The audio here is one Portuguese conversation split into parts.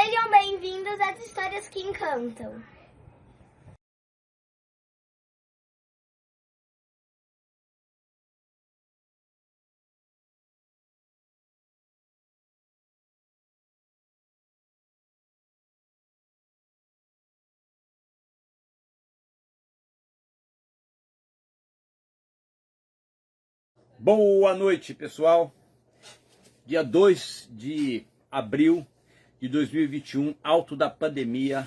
Sejam bem-vindos às Histórias que Encantam. Boa noite, pessoal. Dia 2 de abril de 2021, alto da pandemia.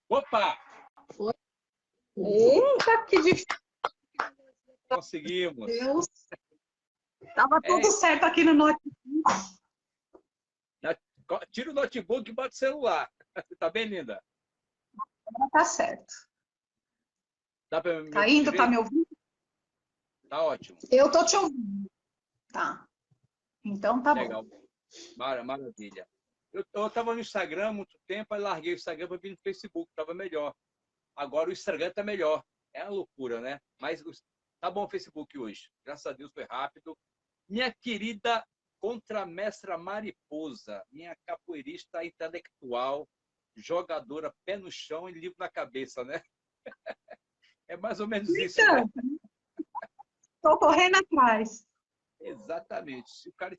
Opa! Eita, que difícil! Conseguimos! Deus! Tava tudo certo aqui no notebook. Tira o notebook e bota o celular. Tá bem, linda? Tá certo. Dá pra me Tá indo? ouvir? Tá me ouvindo? Tá ótimo. Eu tô te ouvindo. Tá. Então tá Legal. bom. Maravilha. Eu tava no Instagram há muito tempo, aí larguei o Instagram para vir no Facebook, tava melhor. Agora o Instagram tá melhor. É uma loucura, né? Mas tá bom o Facebook hoje. Graças a Deus foi rápido. Minha querida contramestra Mariposa, minha capoeirista intelectual, jogadora pé no chão e livro na cabeça, né? É mais ou menos isso, né? Tô correndo atrás. Exatamente. Se o cara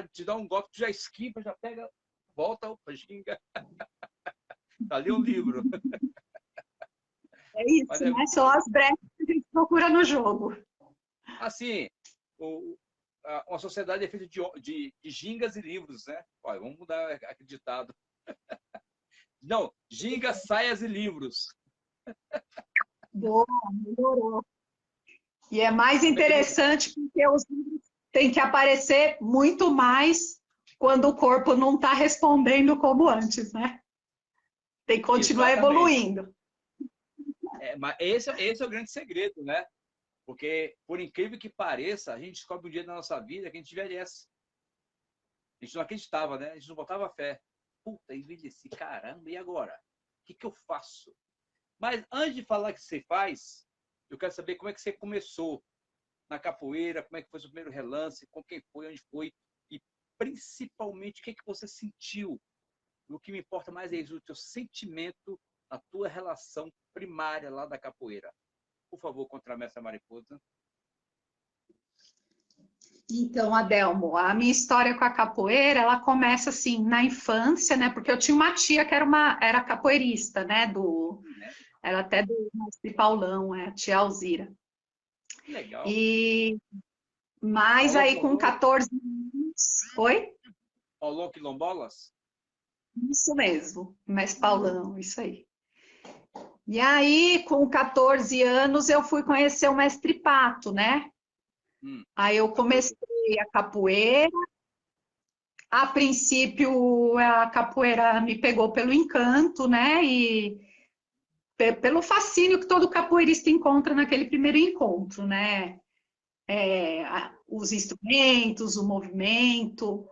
te dá um golpe, tu já esquiva, já pega, volta, opa, ginga. Tá ali um livro. É isso, Mas né? São as brechas que a gente procura no jogo. assim, uma sociedade é feita de gingas e livros, né? Olha, vamos mudar aquele ditado. Não, gingas, saias e livros. Boa, melhorou. E é mais interessante porque os livros têm que aparecer muito mais quando o corpo não está respondendo como antes, né? Tem que continuar evoluindo. Mas esse é o grande segredo, né? Porque, por incrível que pareça, a gente descobre um dia da nossa vida que a gente envelhece. A gente não acreditava, né? A gente não botava fé. Puta, envelheci, caramba, e agora? O que eu faço? Mas antes de falar o que você faz, eu quero saber como é que você começou na capoeira, como é que foi o seu primeiro relance, com quem foi, onde foi, e principalmente o que você sentiu. O que me importa mais é isso, o teu sentimento, a tua relação primária lá da capoeira. Por favor, contramestra Mariposa. Então, Adelmo, a minha história com a capoeira, ela começa assim na infância, né? Porque eu tinha uma tia que era capoeirista, né? Era até do mestre Paulão, a tia Alzira. Legal. E Mas Paulão aí com Quilombolas? 14 anos... Oi? Paulão Quilombolas? Isso mesmo, mas Paulão, isso aí. E aí, com 14 anos, eu fui conhecer o Mestre Pato, né? Aí eu comecei a capoeira. A princípio, a capoeira me pegou pelo encanto, né? E pelo fascínio que todo capoeirista encontra naquele primeiro encontro, né? Os instrumentos, o movimento.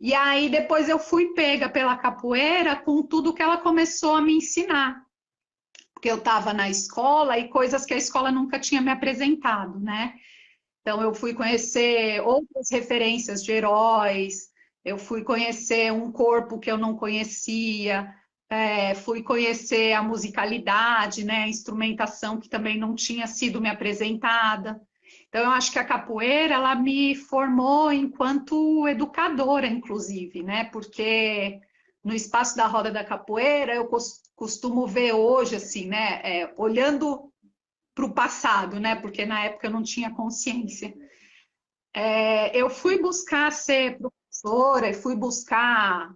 E aí depois eu fui pega pela capoeira com tudo que ela começou a me ensinar. Porque eu estava na escola e coisas que a escola nunca tinha me apresentado, né? Então eu fui conhecer outras referências de heróis, eu fui conhecer um corpo que eu não conhecia, fui conhecer a musicalidade, né? A instrumentação que também não tinha sido me apresentada. Então, eu acho que a capoeira, ela me formou enquanto educadora, inclusive, né? Porque no espaço da roda da capoeira, eu costumo ver hoje, assim, né? Olhando para o passado, né? Porque na época eu não tinha consciência. Eu fui buscar ser professora e fui buscar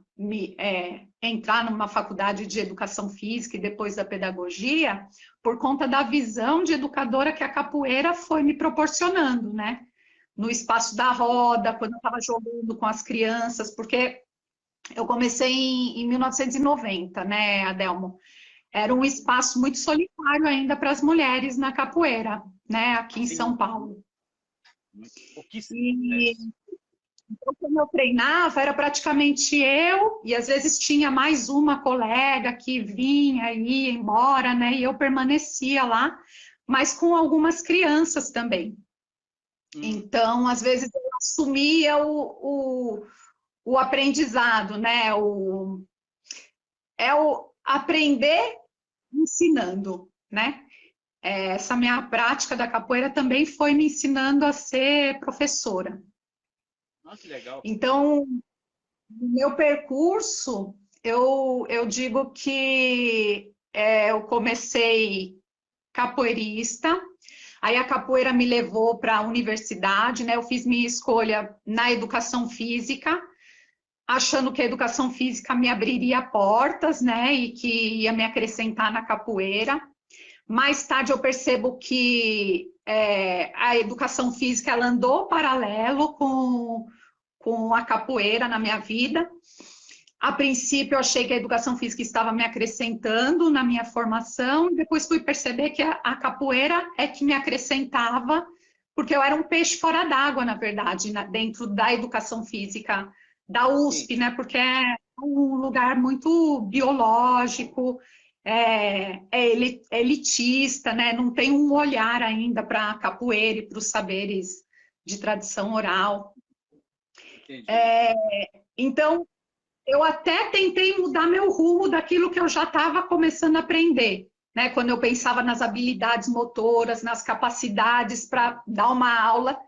entrar numa faculdade de educação física e depois da pedagogia por conta da visão de educadora que a capoeira foi me proporcionando, né? No espaço da roda, quando eu estava jogando com as crianças, porque eu comecei em 1990, né, Adelmo? Era um espaço muito solitário ainda para as mulheres na capoeira, né, aqui em São Sim, Paulo. pouquíssimas E mulheres. então, quando eu treinava, era praticamente eu, e às vezes tinha mais uma colega que vinha e ia embora, né? E eu permanecia lá, mas com algumas crianças também. Então, às vezes, eu assumia o aprendizado, né? O aprender ensinando, né? Essa minha prática da capoeira também foi me ensinando a ser professora. Ah, que legal. Então, no meu percurso, eu digo que eu comecei capoeirista, aí a capoeira me levou para a universidade, né? Eu fiz minha escolha na educação física, achando que a educação física me abriria portas, né? E que ia me acrescentar na capoeira. Mais tarde eu percebo que a educação física ela andou paralelo com a capoeira na minha vida. A princípio, eu achei que a educação física estava me acrescentando na minha formação, depois fui perceber que a capoeira é que me acrescentava, porque eu era um peixe fora d'água, na verdade, dentro da educação física da USP, Sim. né? Porque é um lugar muito biológico, elitista, né? Não tem um olhar ainda para a capoeira e para os saberes de tradição oral. Entendi. Então, eu até tentei mudar meu rumo daquilo que eu já estava começando a aprender, né? Quando eu pensava nas habilidades motoras, nas capacidades para dar uma aula,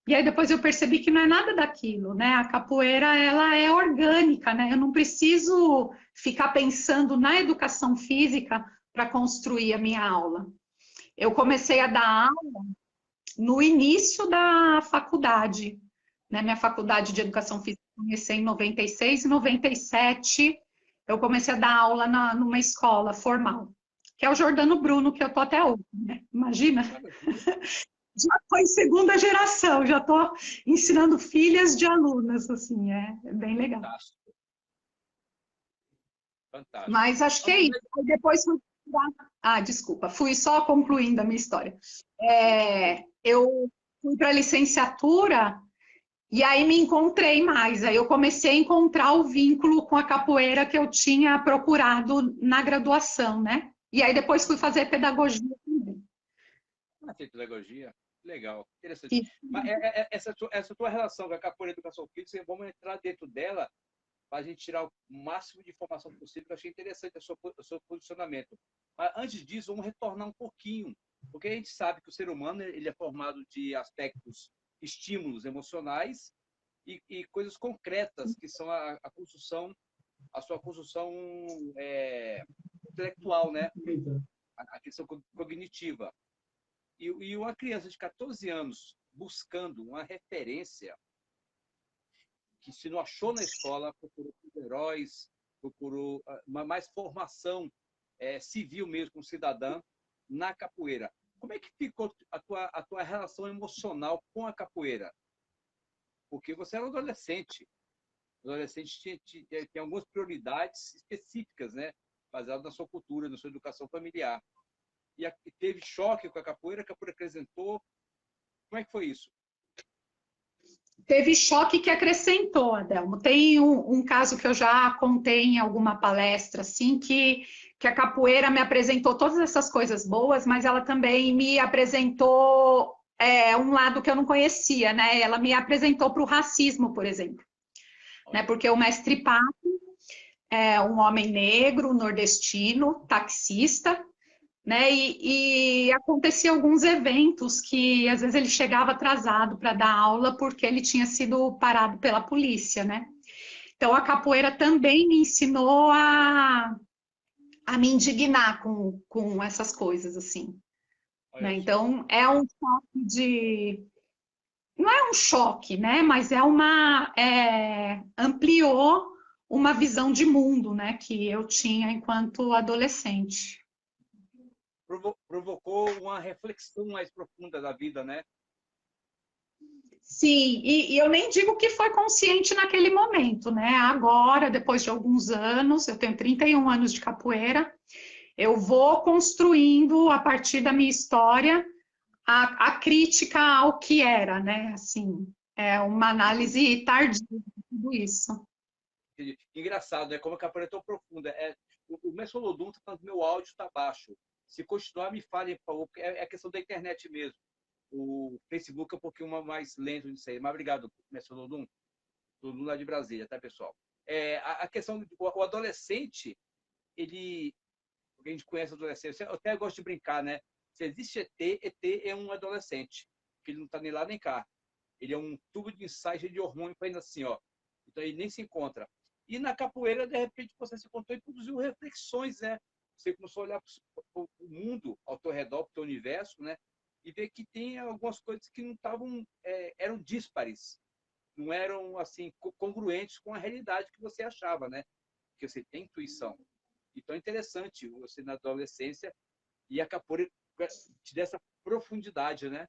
e aí depois eu percebi que não é nada daquilo, né? A capoeira, ela é orgânica, né? Eu não preciso ficar pensando na educação física para construir a minha aula. Eu comecei a dar aula no início da faculdade, né? Minha faculdade de educação física comecei em 96 e 97 eu comecei a dar aula numa escola formal, que é o Jordano Bruno, que eu tô até hoje, né? Imagina? Já tô em segunda geração, já tô ensinando filhas de alunas, assim, é bem legal. Fantástico. Fantástico. Mas acho que é isso. Aí depois fui... desculpa, fui só concluindo a minha história. Eu fui para a licenciatura e aí me encontrei mais. Aí eu comecei a encontrar o vínculo com a capoeira que eu tinha procurado na graduação, né? E aí depois fui fazer pedagogia também. Tem pedagogia. Legal. Interessante. E, Mas essa tua relação com a capoeira e educação física, vamos entrar dentro dela para a gente tirar o máximo de informação possível, que eu achei interessante o seu posicionamento. Mas antes disso, vamos retornar um pouquinho, porque a gente sabe que o ser humano ele é formado de aspectos, estímulos emocionais e coisas concretas, que são a construção, a sua construção intelectual, né? A questão cognitiva. E uma criança de 14 anos, buscando uma referência que, se não achou na escola, procurou os heróis, procurou mais formação civil mesmo, como cidadã, na capoeira. Como é que ficou a tua relação emocional com a capoeira? Porque você era um adolescente. O adolescente tem algumas prioridades específicas, né? Baseado na sua cultura, na sua educação familiar. E teve choque com a capoeira acrescentou. Como é que foi isso? Teve choque que acrescentou, Adelmo. Tem um caso que eu já contei em alguma palestra, assim, que a capoeira me apresentou todas essas coisas boas, mas ela também me apresentou um lado que eu não conhecia, né? Ela me apresentou para o racismo, por exemplo. Né? Porque o mestre Pato é um homem negro, nordestino, taxista, né? E acontecia alguns eventos que às vezes ele chegava atrasado para dar aula porque ele tinha sido parado pela polícia, né? Então a capoeira também me ensinou a me indignar com essas coisas, assim. Né? Então é um choque de. Não é um choque, né? Mas ampliou uma visão de mundo, né? Que eu tinha enquanto adolescente. Provocou uma reflexão mais profunda da vida, né? Sim, e eu nem digo que foi consciente naquele momento, né? Agora, depois de alguns anos, eu tenho 31 anos de capoeira, eu vou construindo, a partir da minha história, a crítica ao que era, né? Assim, é uma análise tardia de tudo isso. Engraçado, né? Como a capoeira é tão profunda. O Messolodum está falando que meu áudio está baixo. Se continuar, me fale, por favor, porque é questão da internet mesmo. O Facebook é um pouquinho mais lento nisso aí. Mas obrigado, Messolodum. Lodum lá de Brasília, tá, pessoal? A questão do adolescente, a gente conhece o adolescente, eu até gosto de brincar, né? Se existe ET é um adolescente, que ele não está nem lá nem cá. Ele é um tubo de ensaio de hormônio fazendo assim, ó. Então ele nem se encontra. E na capoeira, de repente, você se encontrou e produziu reflexões, né? Você começou a olhar para o mundo ao teu redor, para o teu universo, né? E ver que tem algumas coisas que não estavam, eram díspares, não eram assim congruentes com a realidade que você achava, né? Porque você tem intuição. Então é interessante você na adolescência e a capoeira te dá essa profundidade, né?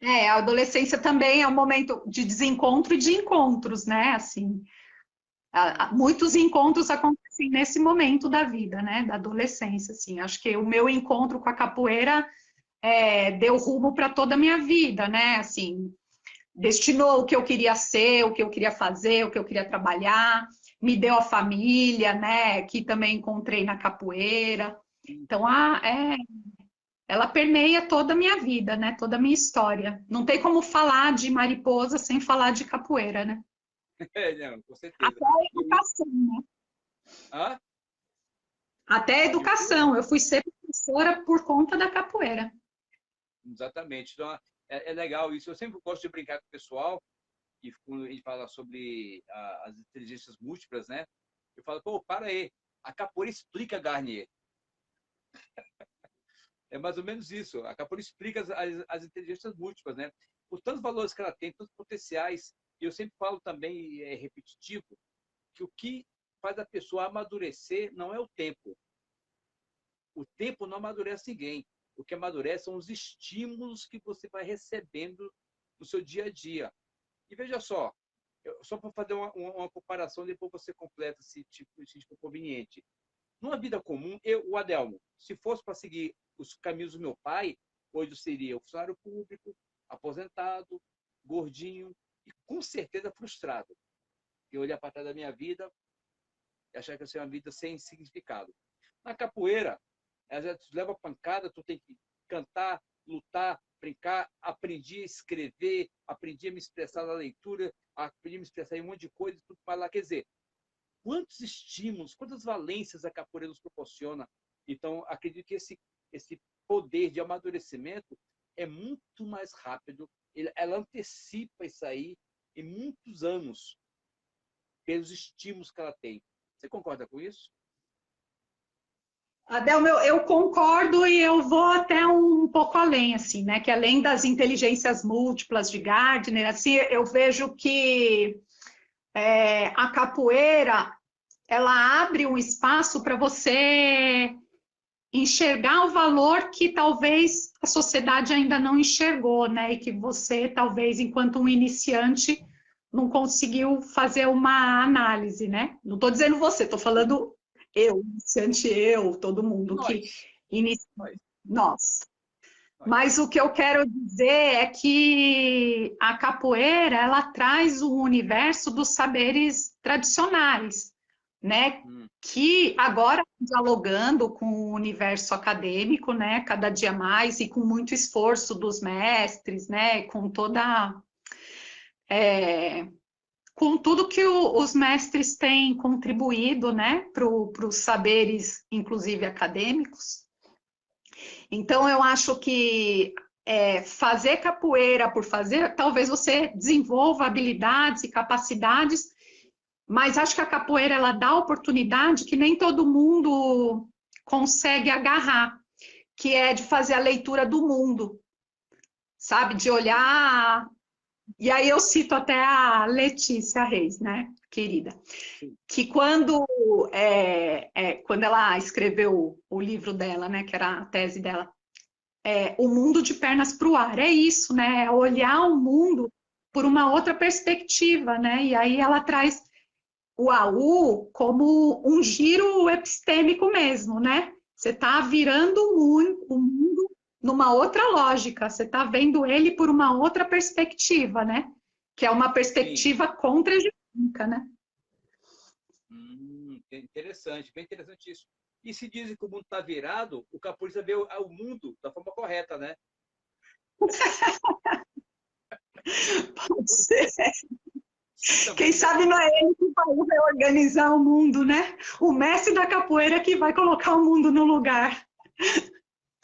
A adolescência também é um momento de desencontro e de encontros, né? Assim, muitos encontros acontecem nesse momento da vida, né? Da adolescência, assim. Acho que o meu encontro com a capoeira deu rumo para toda a minha vida, né? Assim, destinou o que eu queria ser, o que eu queria fazer, o que eu queria trabalhar, me deu a família, né? Que também encontrei na capoeira. Então, ela permeia toda a minha vida, né? Toda a minha história. Não tem como falar de mariposa sem falar de capoeira, né? Não, com certeza. Até a educação, né? Ah? Até a educação. Eu fui ser professora por conta da capoeira. Exatamente. Então, é legal isso. Eu sempre gosto de brincar com o pessoal, e quando a gente fala sobre as inteligências múltiplas, né? Eu falo, pô, para aí. A capoeira explica, Garnier. É mais ou menos isso. A capoeira explica as inteligências múltiplas, né? Por tantos valores que ela tem, tantos potenciais. E eu sempre falo também, e é repetitivo, que o que faz a pessoa amadurecer não é o tempo. O tempo não amadurece ninguém. O que amadurece são os estímulos que você vai recebendo no seu dia a dia. E veja só, só para fazer uma comparação, depois você completa se for conveniente. Numa vida comum, o Adelmo, se fosse para seguir os caminhos do meu pai, hoje eu seria funcionário público, aposentado, gordinho e com certeza frustrado. Eu olhar para trás da minha vida e achar que eu seria uma vida sem significado. Na capoeira, às vezes tu leva pancada, tu tem que cantar, lutar, brincar, aprendi a escrever, aprendi a me expressar na leitura, aprendi a me expressar em um monte de coisa, tudo para lá. Quer dizer, quantos estímulos, quantas valências a capoeira nos proporciona. Então, acredito que esse poder de amadurecimento é muito mais rápido, ela antecipa isso aí em muitos anos, pelos estímulos que ela tem. Você concorda com isso? Adelma, eu concordo e eu vou até um pouco além, assim, né? Que além das inteligências múltiplas de Gardner, assim, eu vejo que a capoeira, ela abre um espaço para você enxergar o valor que talvez a sociedade ainda não enxergou, né? E que você, talvez, enquanto um iniciante, não conseguiu fazer uma análise, né? Não estou dizendo você, estou falando eu, iniciante eu, todo mundo que Nós, inicia. nós, Nós. nós. Mas o que eu quero dizer é que a capoeira, ela traz o universo dos saberes tradicionais, né? Que agora, dialogando com o universo acadêmico, né? Cada dia mais e com muito esforço dos mestres, né? Com toda... com tudo que os mestres têm contribuído, né? Para os saberes, inclusive acadêmicos. Então, eu acho que fazer capoeira por fazer, talvez você desenvolva habilidades e capacidades, mas acho que a capoeira ela dá oportunidade que nem todo mundo consegue agarrar, que é de fazer a leitura do mundo, sabe? De olhar. E aí eu cito até a Letícia Reis, né, querida? Que quando ela escreveu o livro dela, né, que era a tese dela, O Mundo de Pernas para o Ar, é isso, né? É olhar o mundo por uma outra perspectiva, né? E aí ela traz o AU como um giro epistêmico mesmo, né? Você está virando o mundo numa outra lógica, você está vendo ele por uma outra perspectiva, né? Que é uma perspectiva contra-hegemônica, né? Interessante, bem interessante isso. E se dizem que o mundo está virado, o capoeirista vê o mundo da forma correta, né? Pode ser. Quem sabe não é ele que vai reorganizar o mundo, né? O mestre da capoeira que vai colocar o mundo no lugar.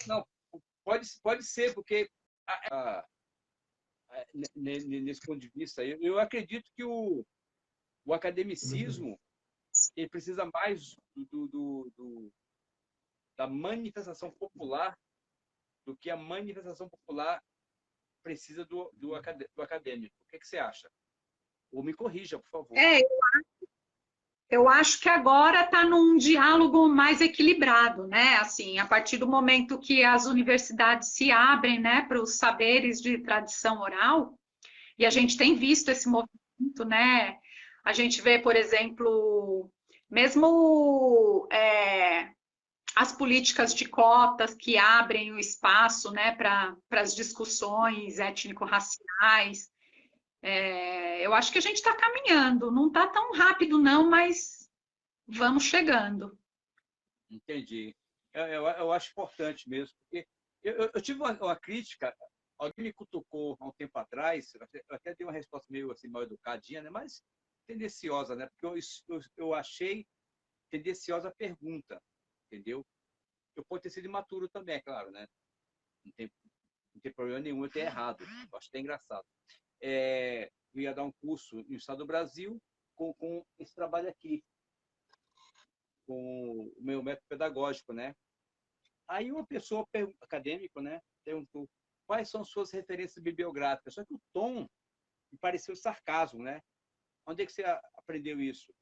Não, pode ser, porque nesse ponto de vista, eu acredito que o academicismo ele precisa mais da manifestação popular do que a manifestação popular precisa do acadêmico. O que você acha? Ou me corrija, por favor. Eu acho que agora está num diálogo mais equilibrado, né? Assim, a partir do momento que as universidades se abrem, né, para os saberes de tradição oral, e a gente tem visto esse movimento, né? A gente vê, por exemplo, mesmo as políticas de cotas que abrem o espaço, né, para as discussões étnico-raciais. Eu acho que a gente está caminhando, não está tão rápido não, mas vamos chegando. Entendi. Eu acho importante mesmo, porque eu tive uma crítica, alguém me cutucou há um tempo atrás, eu até dei uma resposta meio assim, mal educadinha, né? Mas tendenciosa, né? Porque eu achei tendenciosa a pergunta, entendeu? Eu posso ter sido imaturo também, é claro, né? Não tem problema nenhum eu ter errado, eu acho até engraçado. Eu ia dar um curso no estado do Brasil com esse trabalho aqui, com o meu método pedagógico, né? Aí uma pessoa acadêmico, né, perguntou quais são suas referências bibliográficas. Só que o tom me pareceu sarcasmo, né? Onde é que você aprendeu isso?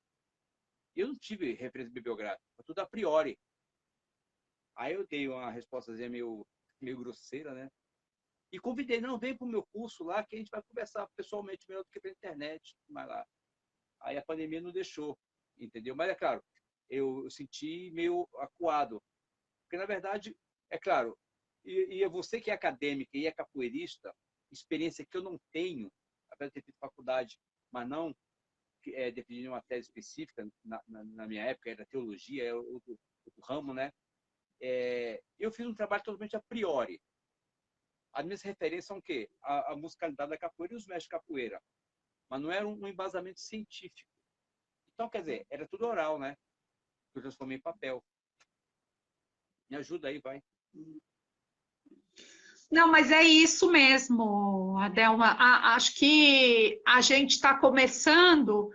Eu não tive referência bibliográfica, foi tudo a priori. Aí eu dei uma respostazinha meio grosseira, né? E convidei, não, vem para o meu curso lá que a gente vai conversar pessoalmente melhor do que pela internet. Mas lá. Aí a pandemia não deixou, entendeu? Mas é claro, eu senti meio acuado. Porque, na verdade, é claro, e você que é acadêmica e é capoeirista, experiência que eu não tenho, apesar de ter feito faculdade, mas não definindo uma tese específica, na minha época era teologia, era outro ramo, né? Eu fiz um trabalho totalmente a priori. As minhas referências são o quê? A musicalidade da capoeira e os mestres de capoeira. Mas não era um embasamento científico. Então, quer dizer, era tudo oral, né? Eu transformei em papel. Me ajuda aí, vai. Não, mas é isso mesmo, Adelma. Acho que a gente está começando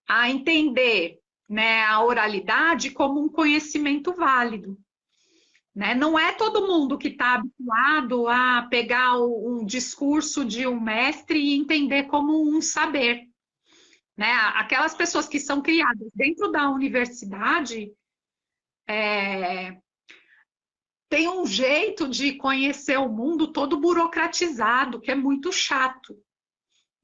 a entender, né, a oralidade como um conhecimento válido. né? Não é todo mundo que está habituado a pegar um discurso de um mestre e entender como um saber, né? Aquelas pessoas que são criadas dentro da universidade tem um jeito de conhecer o mundo todo burocratizado, que é muito chato,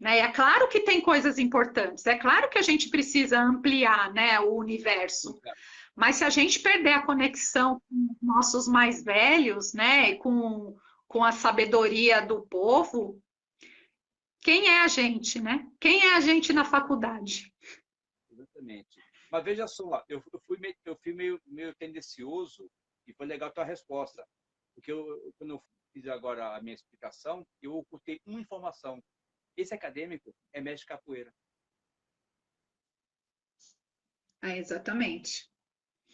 né? É claro que tem coisas importantes, é claro que a gente precisa ampliar, né, o universo, mas se a gente perder a conexão com os nossos mais velhos, né, e com a sabedoria do povo, quem é a gente, né? Quem é a gente na faculdade? Exatamente. Mas veja só, eu fui meio tendencioso e foi legal a tua resposta. Porque quando eu fiz agora a minha explicação, eu ocultei uma informação. Esse acadêmico é mestre de capoeira. Exatamente.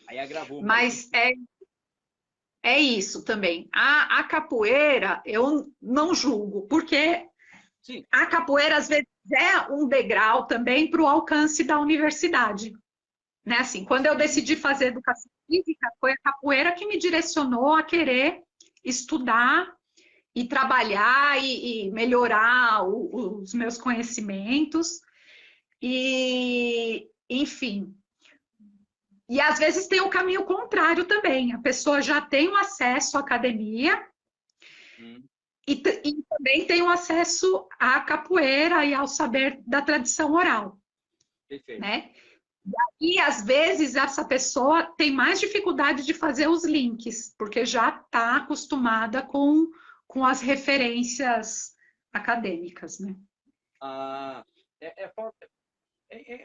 Aí agravou. Mas é isso também. A capoeira, eu não julgo, porque Sim. a capoeira, às vezes, é um degrau também para o alcance da universidade. Né? Assim, quando eu decidi fazer educação física, foi a capoeira que me direcionou a querer estudar e trabalhar e melhorar os meus conhecimentos. E, enfim. E às vezes tem o caminho contrário também. A pessoa já tem o acesso à academia e também tem o acesso à capoeira e ao saber da tradição oral. Perfeito. Né? E às vezes essa pessoa tem mais dificuldade de fazer os links, porque já está acostumada com as referências acadêmicas, né?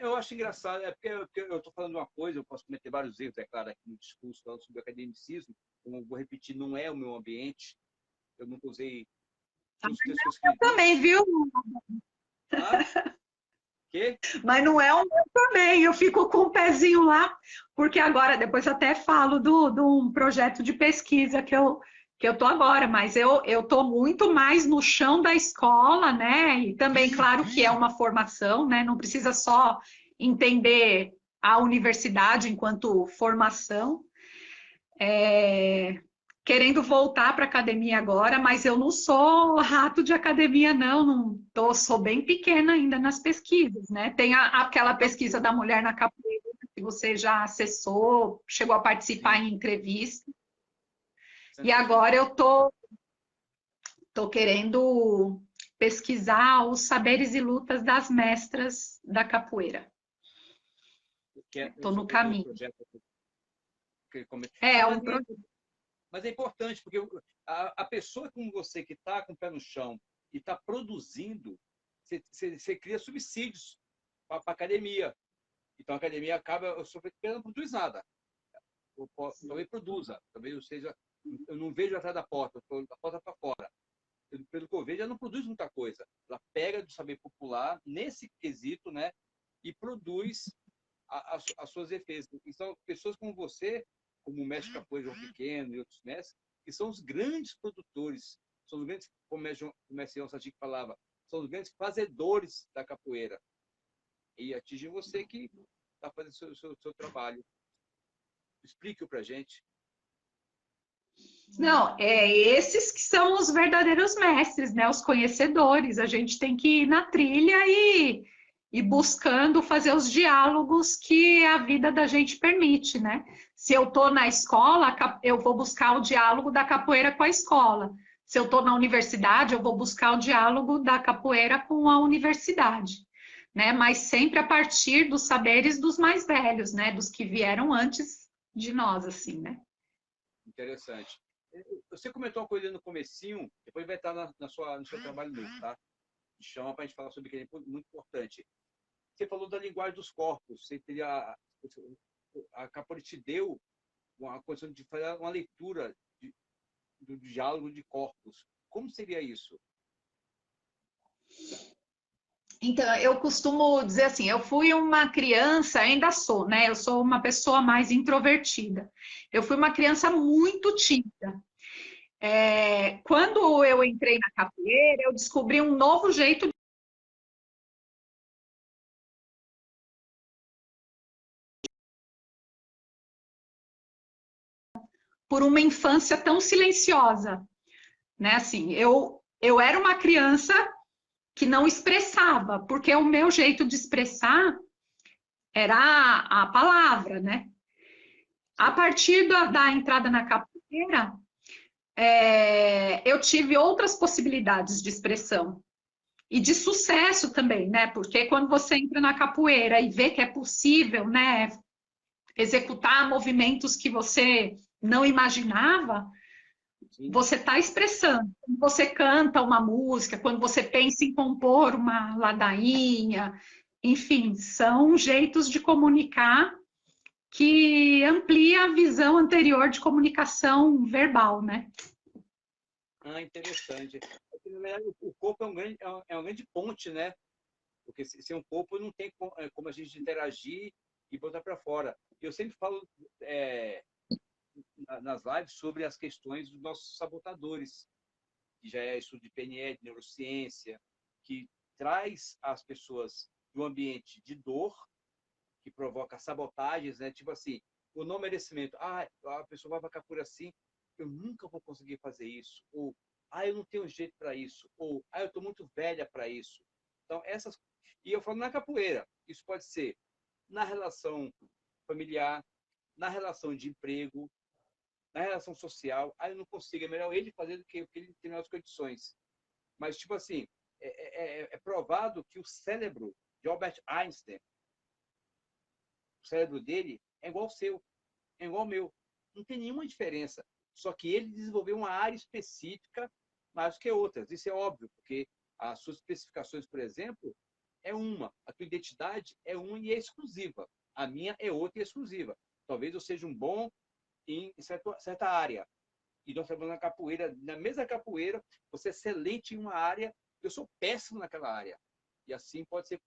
Eu acho engraçado, porque eu estou falando uma coisa, eu posso cometer vários erros, é claro, aqui no discurso falando sobre academicismo, como eu vou repetir, não é o meu ambiente, eu nunca usei os textos que eu Eu também, viu? Quê? Mas não é o meu também, eu fico com o pezinho lá, porque agora, depois até falo de um projeto de pesquisa que eu estou agora, mas eu estou muito mais no chão da escola, né? E também, claro que é uma formação, né? Não precisa só entender a universidade enquanto formação. Querendo voltar para a academia agora, mas eu não sou rato de academia, não. Sou bem pequena ainda nas pesquisas, né? Tem aquela pesquisa da mulher na capoeira, que você já acessou, chegou a participar em entrevista. E agora eu tô querendo pesquisar os saberes e lutas das mestras da capoeira. Estou no caminho. Um projeto. Mas é importante, porque a pessoa como você que está com o pé no chão e está produzindo, você cria subsídios para a academia. Então a academia acaba, eu não produz nada. Talvez produza, talvez eu não vejo atrás da porta, eu estou da porta para fora. Pelo que eu vejo, ela não produz muita coisa. Ela pega do saber popular, nesse quesito, né, e produz as suas defesas. Então, pessoas como você, como o mestre Capoeira João Pequeno e outros mestres, que são os grandes produtores, são os grandes, como o mestre João Sadiq falava, são os grandes fazedores da capoeira. E atinge você que está fazendo o seu trabalho. Explique-o para a gente. Não, esses que são os verdadeiros mestres, né? Os conhecedores. A gente tem que ir na trilha e buscando fazer os diálogos que a vida da gente permite, né? Se eu estou na escola, eu vou buscar o diálogo da capoeira com a escola. Se eu estou na universidade, eu vou buscar o diálogo da capoeira com a universidade, né? Mas sempre a partir dos saberes dos mais velhos, né? Dos que vieram antes de nós, assim, né? Interessante. Você comentou uma coisa no comecinho, depois vai estar no seu trabalho novo, tá? Me chama para a gente falar sobre aquele muito importante. Você falou da linguagem dos corpos. A capoeira te deu uma condição de fazer uma leitura do diálogo de corpos. Como seria isso? Então, eu costumo dizer assim, eu fui uma criança, ainda sou, né? Eu sou uma pessoa mais introvertida. Eu fui uma criança muito tímida. Quando eu entrei na capoeira, eu descobri um novo jeito por uma infância tão silenciosa, né? Assim, eu era uma criança que não expressava, porque o meu jeito de expressar era a palavra, né? A partir da entrada na capoeira, eu tive outras possibilidades de expressão e de sucesso também, né? Porque quando você entra na capoeira e vê que é possível, né, executar movimentos que você não imaginava, Sim. você está expressando. Quando você canta uma música, quando você pensa em compor uma ladainha, enfim, são jeitos de comunicar que amplia a visão anterior de comunicação verbal, né? Ah, interessante. Porque, na verdade, o corpo é uma grande ponte, né? Porque sem um corpo não tem como a gente interagir e botar para fora. Eu sempre falo nas lives sobre as questões dos nossos sabotadores, que já é estudo de PNL, de neurociência, que traz as pessoas de um ambiente de dor, que provoca sabotagens, né? Tipo assim, o não merecimento. Ah, a pessoa vai ficar por assim, eu nunca vou conseguir fazer isso. Ou, eu não tenho jeito para isso. Ou, eu estou muito velha para isso. Então, essas... E eu falo na capoeira. Isso pode ser na relação familiar, na relação de emprego, na relação social. Eu não consigo. É melhor ele fazer do que ele tem as condições. Mas, tipo assim, é provado que o cérebro de Albert Einstein, o cérebro dele é igual ao seu, é igual ao meu. Não tem nenhuma diferença. Só que ele desenvolveu uma área específica mais do que outras. Isso é óbvio, porque as suas especificações, por exemplo, é uma. A tua identidade é uma e é exclusiva. A minha é outra e é exclusiva. Talvez eu seja um bom em certa área. E nós trabalhamos na capoeira. Na mesma capoeira, você é excelente em uma área, eu sou péssimo naquela área. E assim pode ser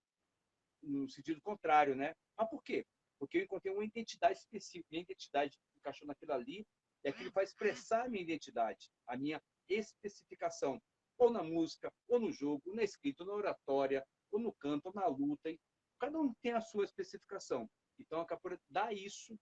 no sentido contrário, né? Mas por quê? Porque eu encontrei uma identidade específica. Minha identidade encaixou naquilo ali, e aquilo vai expressar a minha identidade, a minha especificação, ou na música, ou no jogo, na escrita, ou na oratória, ou no canto, ou na luta. Cada um tem a sua especificação. Então, a capoeira dá isso,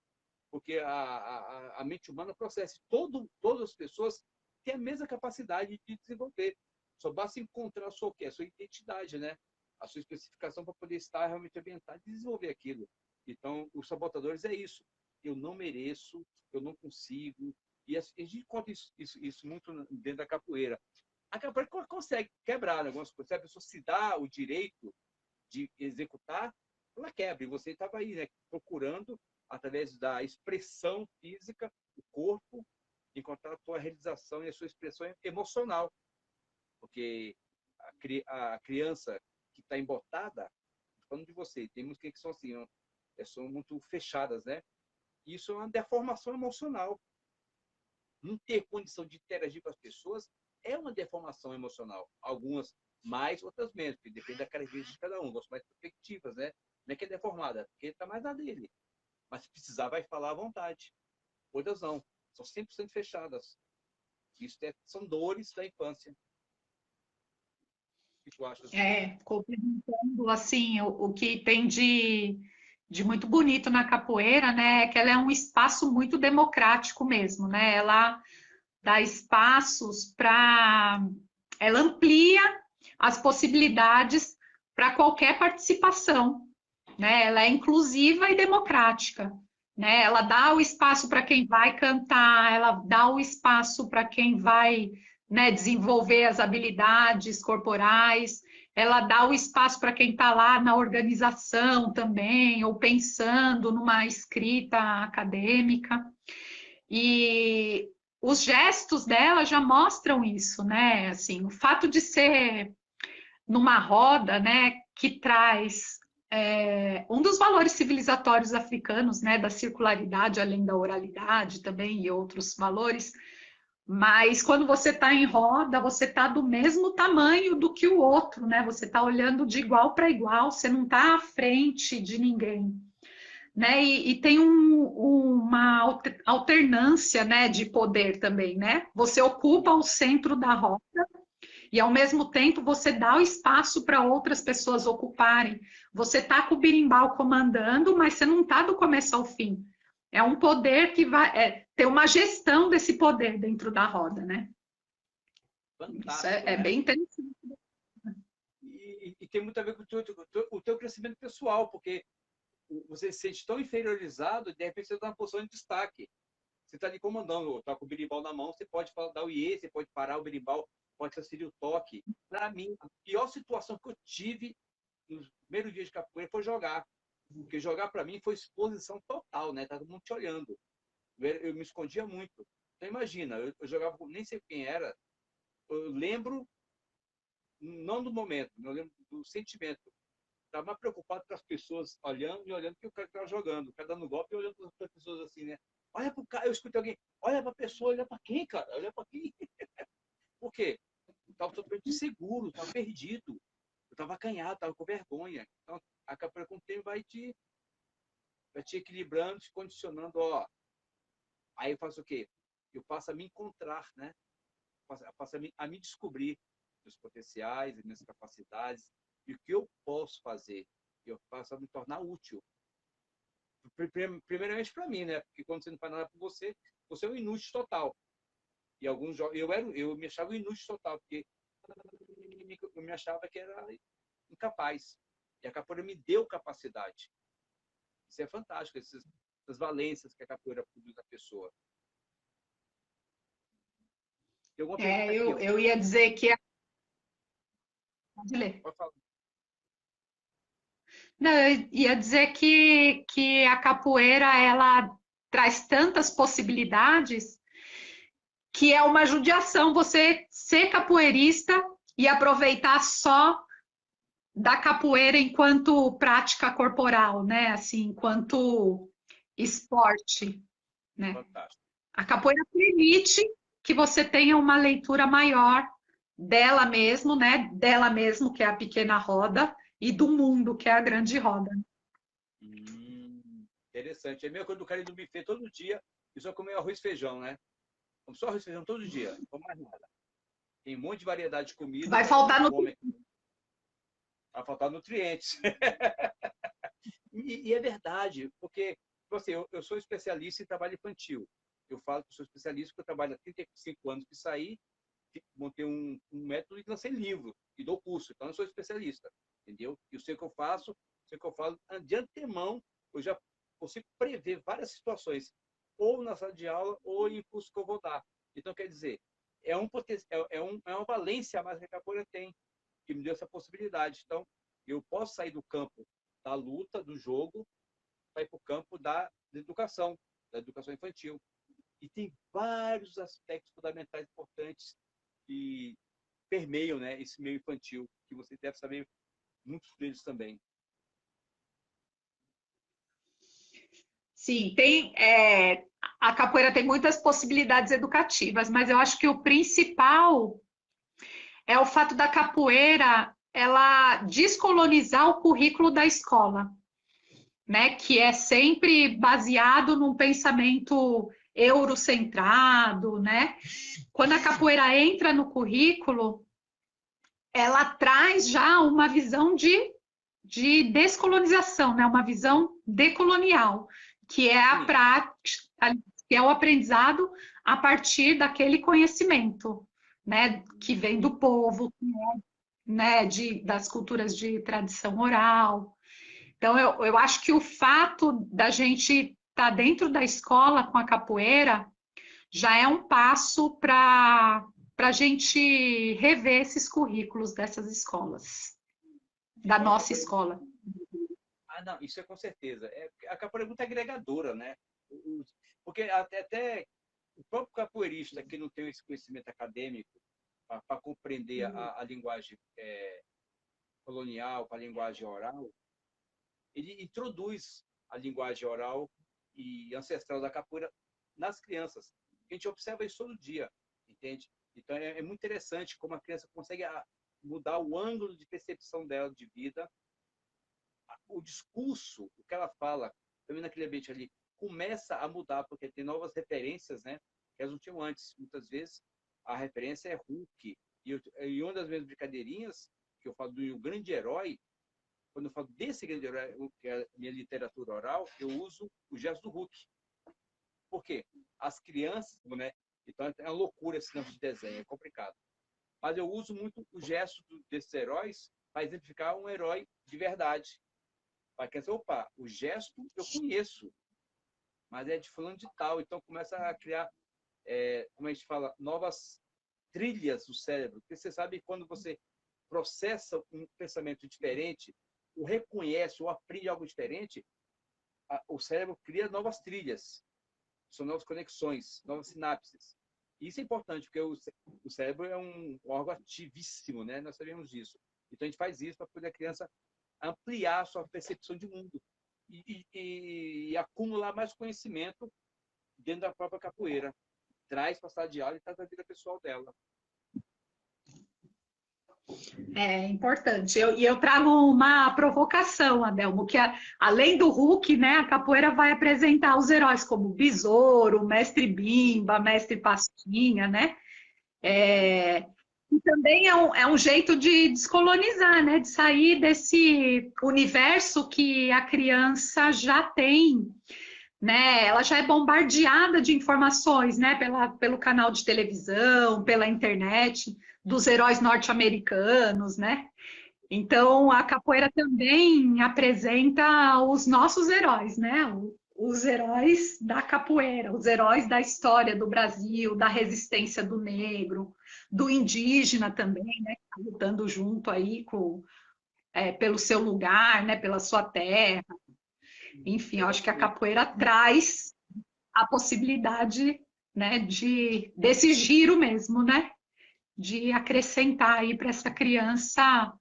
porque a mente humana processa. Todas as pessoas têm a mesma capacidade de desenvolver. Só basta encontrar a sua identidade, né? A sua especificação para poder estar realmente ambientado e desenvolver aquilo. Então, os sabotadores é isso. Eu não mereço, eu não consigo. E a gente encontra isso muito dentro da capoeira. A capoeira consegue quebrar algumas coisas. Se a pessoa se dá o direito de executar, ela quebra. E você estava aí, né, procurando, através da expressão física, o corpo, encontrar a sua realização e a sua expressão emocional. Porque a criança que está embotada, falando de você, tem muitas que são assim, são muito fechadas, né? Isso é uma deformação emocional. Não ter condição de interagir com as pessoas é uma deformação emocional. Algumas mais, outras menos, porque depende da característica de cada um. Gosto mais perspectivas, né? Não é que é deformada, porque está mais na dele. Mas se precisar, vai falar à vontade. Outras não. São 100% fechadas. Isso são dores da infância. O que tu acha? Complementando, assim, o que tem de muito bonito na capoeira, né, é que ela é um espaço muito democrático mesmo, né? Ela dá espaços para... Ela amplia as possibilidades para qualquer participação, né? Ela é inclusiva e democrática, né? Ela dá o espaço para quem vai cantar, ela dá o espaço para quem vai, né, desenvolver as habilidades corporais, ela dá o espaço para quem está lá na organização também, ou pensando numa escrita acadêmica. E os gestos dela já mostram isso, né? Assim, o fato de ser numa roda, né, que traz um dos valores civilizatórios africanos, né, da circularidade, além da oralidade também e outros valores. Mas quando você está em roda, você está do mesmo tamanho do que o outro, né? Você está olhando de igual para igual, você não está à frente de ninguém, né? E tem uma alternância, né, de poder também, né? Você ocupa o centro da roda e, ao mesmo tempo, você dá o espaço para outras pessoas ocuparem. Você está com o berimbau comandando, mas você não está do começo ao fim. É um poder que vai... ter uma gestão desse poder dentro da roda, né? Fantástico, Isso é né? bem interessante. E tem muito a ver com o teu crescimento pessoal, porque você se sente tão inferiorizado, de repente você está numa posição de destaque. Você está ali comandando, está com o berimbau na mão, você pode dar o iê, você pode parar o berimbau, pode transferir o toque. Para mim, a pior situação que eu tive nos primeiros dias de capoeira foi jogar. Porque jogar para mim foi exposição total, né? Tá todo mundo te olhando. Eu me escondia muito. Então imagina, eu jogava, nem sei quem era, eu lembro, não do momento, eu lembro do sentimento. Estava mais preocupado com as pessoas olhando e olhando que o cara estava jogando. O cara dando golpe e olhando para as pessoas assim, né? Olha para o cara, eu escutei alguém, olha para a pessoa, olha para quem, cara? Olha para quem? Por quê? Eu estava totalmente inseguro, estava perdido. Eu estava acanhado, estava com vergonha. Então, a capoeira com o tempo vai te equilibrando, te condicionando, ó. Aí eu faço o quê? Eu passo a me encontrar, né? Eu passo a me descobrir meus potenciais, minhas capacidades e o que eu posso fazer. Eu passo a me tornar útil. Primeiramente para mim, né? Porque quando você não faz nada por você, você é um inútil total. E alguns eu me achava um inútil total, porque eu me achava que era incapaz. E a capoeira me deu capacidade. Isso é fantástico, essas valências que a capoeira produz na pessoa. Tem alguma pergunta aqui? Eu ia dizer que... Pode ler. Pode falar. Não, eu ia dizer que a capoeira, ela traz tantas possibilidades que é uma judiação você ser capoeirista e aproveitar só da capoeira enquanto prática corporal, né? Assim, enquanto esporte, né? Fantástico. A capoeira permite que você tenha uma leitura maior dela mesmo, né? Dela mesmo, que é a pequena roda, e do mundo, que é a grande roda. Interessante. É a mesma coisa do cara ir no buffet todo dia e só comer arroz e feijão, né? Como só arroz e feijão todo dia, não come mais nada. Tem um monte de variedade de comida, Vai o cara faltar não no... come. Vai faltar nutrientes. E é verdade, porque assim, eu sou especialista em trabalho infantil. Eu falo que sou especialista porque eu trabalho há 35 anos que saí, montei um método e lancei livro e dou curso. Então, eu sou especialista, entendeu? E eu sei o que eu faço, sei o que eu falo de antemão, eu já consigo prever várias situações, ou na sala de aula, ou em curso que eu vou dar. Então, quer dizer, é uma valência a mais que a capoeira tem, que me deu essa possibilidade. Então, eu posso sair do campo da luta, do jogo, para ir para o campo da educação infantil. E tem vários aspectos fundamentais importantes que permeiam, né, esse meio infantil, que você deve saber muitos deles também. Sim, a capoeira tem muitas possibilidades educativas, mas eu acho que o principal é o fato da capoeira ela descolonizar o currículo da escola, né? Que é sempre baseado num pensamento eurocentrado, né? Quando a capoeira entra no currículo, ela traz já uma visão de descolonização, né? Uma visão decolonial, que é a prática, que é o aprendizado a partir daquele conhecimento, né? Que vem do povo, né? Das culturas de tradição oral. Então, eu acho que o fato da gente estar dentro da escola com a capoeira já é um passo para a gente rever esses currículos dessas escolas, da nossa escola. Não, isso é com certeza. A capoeira é muito agregadora, né? Porque até o próprio capoeirista que não tem esse conhecimento acadêmico para compreender a linguagem colonial, para a linguagem oral, ele introduz a linguagem oral e ancestral da capoeira nas crianças. A gente observa isso todo dia, entende? Então, é muito interessante como a criança consegue mudar o ângulo de percepção dela de vida, o discurso, o que ela fala, também naquele ambiente ali, começa a mudar, porque tem novas referências, né? Que elas não tinham antes. Muitas vezes, a referência é Hulk. E uma das minhas brincadeirinhas, que eu falo do grande herói, quando eu falo desse grande herói, que é a minha literatura oral, eu uso o gesto do Hulk. Por quê? As crianças, né? Então é uma loucura esse campo de desenho, é complicado. Mas eu uso muito o gesto desses heróis para exemplificar um herói de verdade. Para que opa, o gesto eu conheço, mas é de fulano de tal. Então começa a criar, como a gente fala, novas trilhas do cérebro. Porque você sabe quando você processa um pensamento diferente, ou reconhece ou aprende algo diferente, o cérebro cria novas trilhas, são novas conexões, novas sinapses. Isso é importante, porque o cérebro é um órgão ativíssimo, né? Nós sabemos disso. Então, a gente faz isso para poder a criança ampliar a sua percepção de mundo e acumular mais conhecimento dentro da própria capoeira. Traz para a sala de aula e traz a vida pessoal dela. É importante. E eu trago uma provocação, Adelmo, que além do Hulk, né, a capoeira vai apresentar os heróis como Besouro, Mestre Bimba, Mestre Pastinha, né? E também é um jeito de descolonizar, né? De sair desse universo que a criança já tem, né? Ela já é bombardeada de informações, né? Pelo canal de televisão, pela internet, dos heróis norte-americanos, né? Então, a capoeira também apresenta os nossos heróis, né? Os heróis da capoeira, os heróis da história do Brasil, da resistência do negro, do indígena também, né? Lutando junto aí pelo seu lugar, né? Pela sua terra. Enfim, eu acho que a capoeira traz a possibilidade, né? Desse giro mesmo, né? De acrescentar aí para essa criança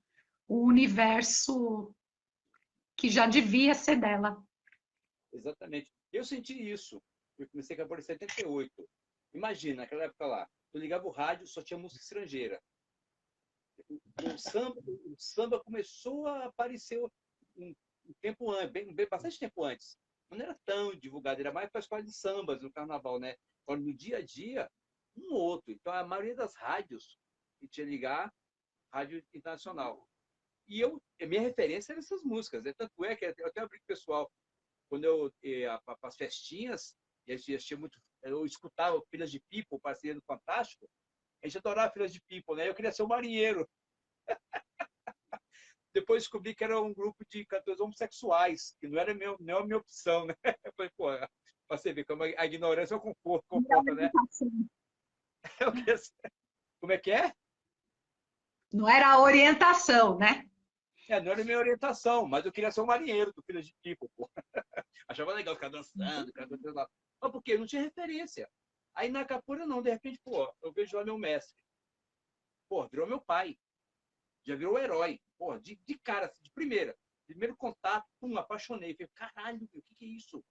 o universo que já devia ser dela. Exatamente. Eu senti isso. Eu comecei a capoeira em 78. Imagina, naquela época lá, eu ligava o rádio, só tinha música estrangeira. O samba começou a aparecer um tempo antes, bastante tempo antes. Não era tão divulgado, era mais para as escolas de sambas no carnaval, né? Agora, no dia a dia, um ou outro. Então, a maioria das rádios que tinha ligar, rádio internacional. E a minha referência eram essas músicas. Né? Tanto é que eu até abri com o pessoal, quando eu ia para as festinhas, e a gente tinha muito, eu escutava Filas de People, parceria do Fantástico, a gente adorava Filas de People, né? Eu queria ser um marinheiro. Depois descobri que era um grupo de cantores homossexuais, que não era não a minha opção, né? Eu falei, pô, para você ver como a ignorância é o comporta, né? Eu queria ser... Como é que é? Não era a orientação, né? Não era a minha orientação, mas eu queria ser um marinheiro do Filas de People, pô. Achava legal ficar dançando, ficar cantando lá. Mas por quê? Não tinha referência. Aí na capoeira não, de repente, pô, eu vejo lá meu mestre. Pô, virou meu pai. Já virou herói. Pô, de cara, assim, de primeira. Primeiro contato, pum, apaixonei. Falei, caralho, o que é isso?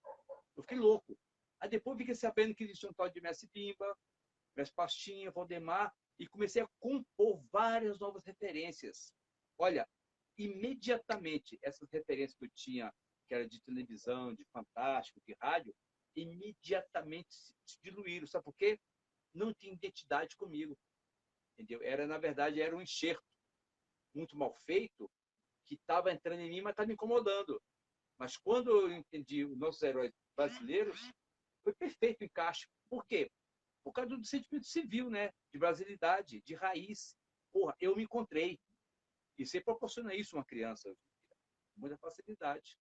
Eu fiquei louco. Aí depois fiquei sabendo que existia um tal de Mestre Bimba, Mestre Pastinha, Valdemar, e comecei a compor várias novas referências. Olha, imediatamente, essas referências que eu tinha, que era de televisão, de Fantástico, de rádio, imediatamente se diluíram. Sabe por quê? Não tinha identidade comigo. Entendeu? Na verdade, era um enxerto muito mal feito que estava entrando em mim, mas estava me incomodando. Mas quando eu entendi os nossos heróis brasileiros, foi perfeito o encaixe. Por quê? Por causa do sentimento civil, né? De brasilidade, de raiz. Porra, eu me encontrei. E você proporciona isso a uma criança com muita facilidade.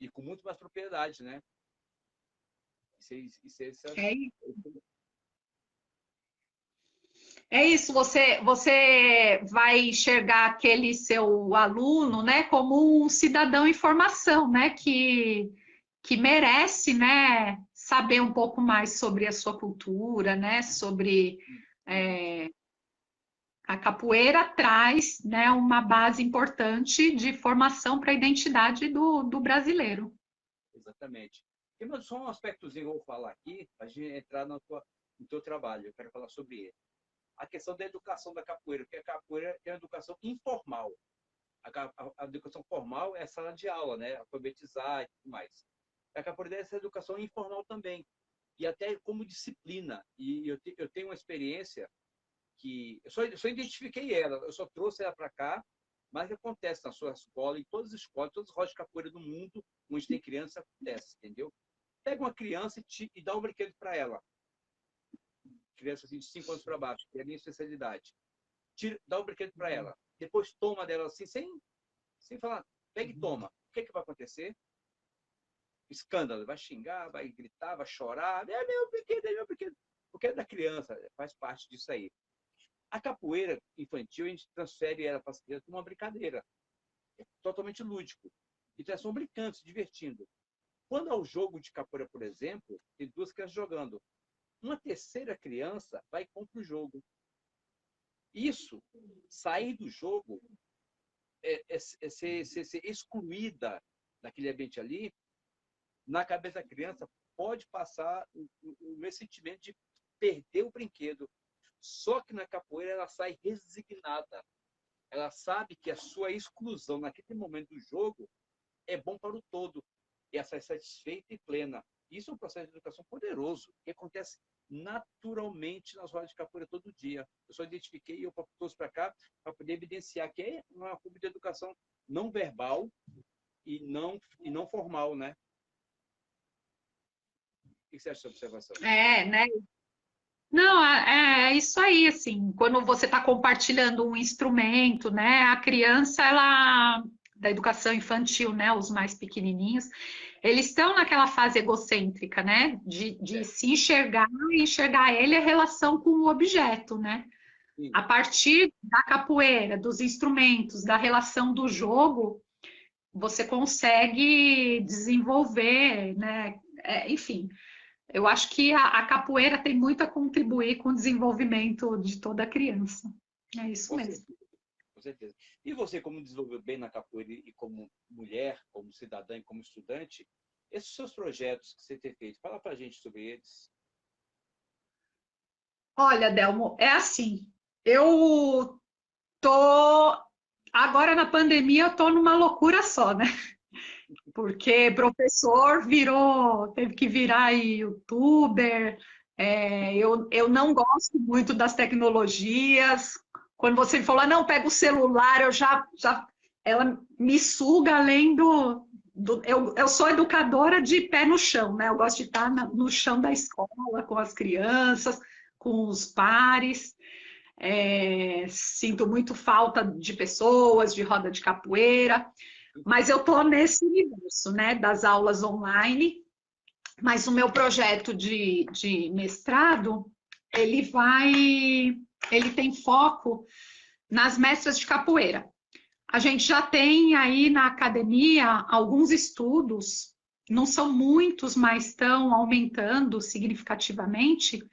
E com muito mais propriedade, né? É isso, você vai enxergar aquele seu aluno, né, como um cidadão em formação, né, que merece, né, saber um pouco mais sobre a sua cultura, né, sobre a capoeira traz, né, uma base importante de formação para a identidade do brasileiro. Exatamente. Tem só um aspectozinho que eu vou falar aqui, para a gente entrar no teu trabalho. Eu quero falar sobre ele. A questão da educação da capoeira, porque a capoeira é uma educação informal. A educação formal é sala de aula, né? Alfabetizar e tudo mais. A capoeira é essa educação informal também. E até como disciplina. E eu tenho uma experiência que... Eu só identifiquei ela, eu só trouxe ela para cá, mas que acontece na sua escola, em todas as escolas, todas as rodas de capoeira do mundo, onde tem criança, acontece, entendeu? Pega uma criança e dá um brinquedo para ela. Criança assim, de 5 anos para baixo, que é a minha especialidade. Dá um brinquedo para ela. Depois toma dela assim, sem falar, pega e toma. O que vai acontecer? Escândalo. Vai xingar, vai gritar, vai chorar. É meu brinquedo, é meu brinquedo. Porque é da criança, faz parte disso aí. A capoeira infantil, a gente transfere ela para as crianças como uma brincadeira. É totalmente lúdico. Então, elas estão brincando, se divertindo. Quando há o jogo de capoeira, por exemplo, tem 2 crianças jogando. Uma terceira criança vai e compra o jogo. Isso, sair do jogo, ser excluída daquele ambiente ali, na cabeça da criança, pode passar o meu sentimento de perder o brinquedo. Só que na capoeira ela sai resignada. Ela sabe que a sua exclusão naquele momento do jogo é bom para o todo. E ela sai satisfeita e plena. Isso é um processo de educação poderoso, que acontece naturalmente nas rodas de capoeira todo dia. Eu só identifiquei e eu trouxe para cá para poder evidenciar que é uma forma de educação não verbal e não formal, né? O que você acha dessa observação? Né? Não, é isso aí, assim, quando você está compartilhando um instrumento, né, a criança, ela, da educação infantil, né, os mais pequenininhos, eles estão naquela fase egocêntrica, né, de se enxergar e enxergar ele a relação com o objeto, né. Sim. A partir da capoeira, dos instrumentos, da relação do jogo, você consegue desenvolver, né, enfim... Eu acho que a capoeira tem muito a contribuir com o desenvolvimento de toda criança. É isso Com mesmo. certeza, com certeza. E você, como desenvolveu bem na capoeira e como mulher, como cidadã e como estudante, esses seus projetos que você tem feito, fala pra gente sobre eles. Olha, Delmo, é assim, eu tô... Agora na pandemia eu tô numa loucura só, né? Porque professor teve que virar youtuber. Eu não gosto muito das tecnologias. Quando você me falou, não, pega o celular, ela me suga além eu sou educadora de pé no chão, né? Eu gosto de estar no chão da escola, com as crianças, com os pares. Sinto muito falta de pessoas, de roda de capoeira. Mas eu estou nesse universo, né, das aulas online, mas o meu projeto de mestrado, ele tem foco nas mestras de capoeira. A gente já tem aí na academia alguns estudos, não são muitos, mas estão aumentando significativamente,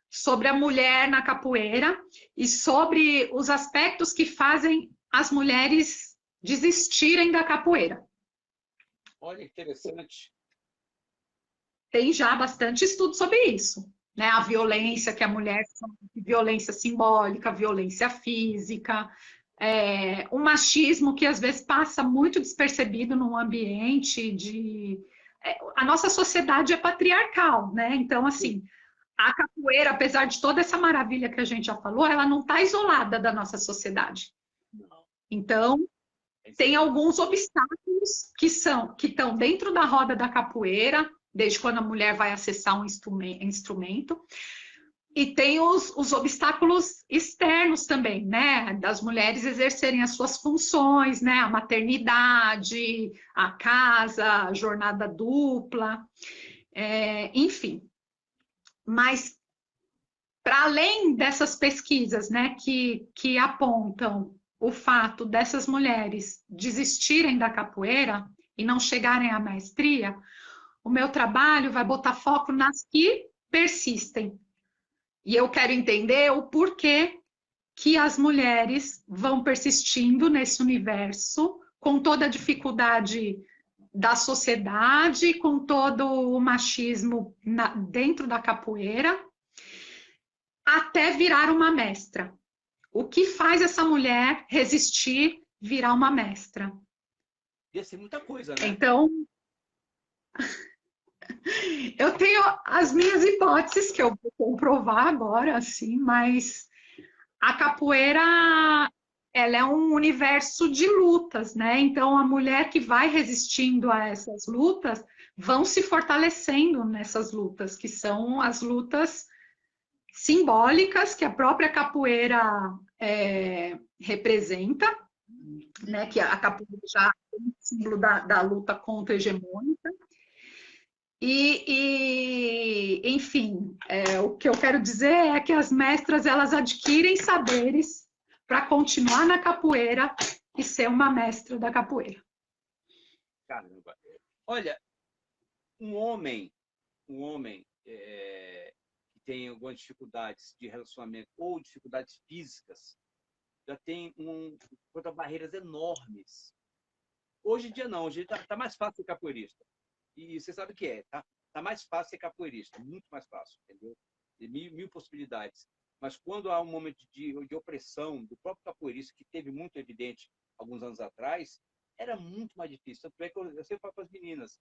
sobre a mulher na capoeira e sobre os aspectos que fazem as mulheres desistirem da capoeira. Olha, interessante. Tem já bastante estudo sobre isso, né? A violência que a mulher sofre, violência simbólica, violência física, o machismo que às vezes passa muito despercebido num ambiente a nossa sociedade é patriarcal, né? Então, assim, a capoeira, apesar de toda essa maravilha que a gente já falou, ela não está isolada da nossa sociedade. Então, tem alguns obstáculos que estão dentro da roda da capoeira, desde quando a mulher vai acessar um instrumento, e tem os obstáculos externos também, né? Das mulheres exercerem as suas funções, né? A maternidade, a casa, a jornada dupla, enfim. Mas, para além dessas pesquisas, né, que apontam o fato dessas mulheres desistirem da capoeira e não chegarem à maestria, o meu trabalho vai botar foco nas que persistem. E eu quero entender o porquê que as mulheres vão persistindo nesse universo, com toda a dificuldade da sociedade, com todo o machismo dentro da capoeira, até virar uma mestra. O que faz essa mulher resistir, virar uma mestra? Ia ser muita coisa, né? Então, eu tenho as minhas hipóteses que eu vou comprovar agora, assim, mas a capoeira, ela é um universo de lutas, né? Então, a mulher que vai resistindo a essas lutas vão se fortalecendo nessas lutas, que são as lutas simbólicas que a própria capoeira representa, né? Que a capoeira já é um símbolo da luta contra-hegemônica. Enfim, o que eu quero dizer é que as mestras, elas adquirem saberes para continuar na capoeira e ser uma mestra da capoeira. Caramba. Olha, um homem que tem algumas dificuldades de relacionamento ou dificuldades físicas, já tem contra barreiras enormes. Hoje em dia não, hoje está mais fácil ser capoeirista. E você sabe o que é, tá mais fácil ser capoeirista, muito mais fácil, entendeu? Tem mil possibilidades. Mas quando há um momento de opressão do próprio capoeirista, que teve muito evidente alguns anos atrás, era muito mais difícil. Tanto é que eu sempre falo para as meninas,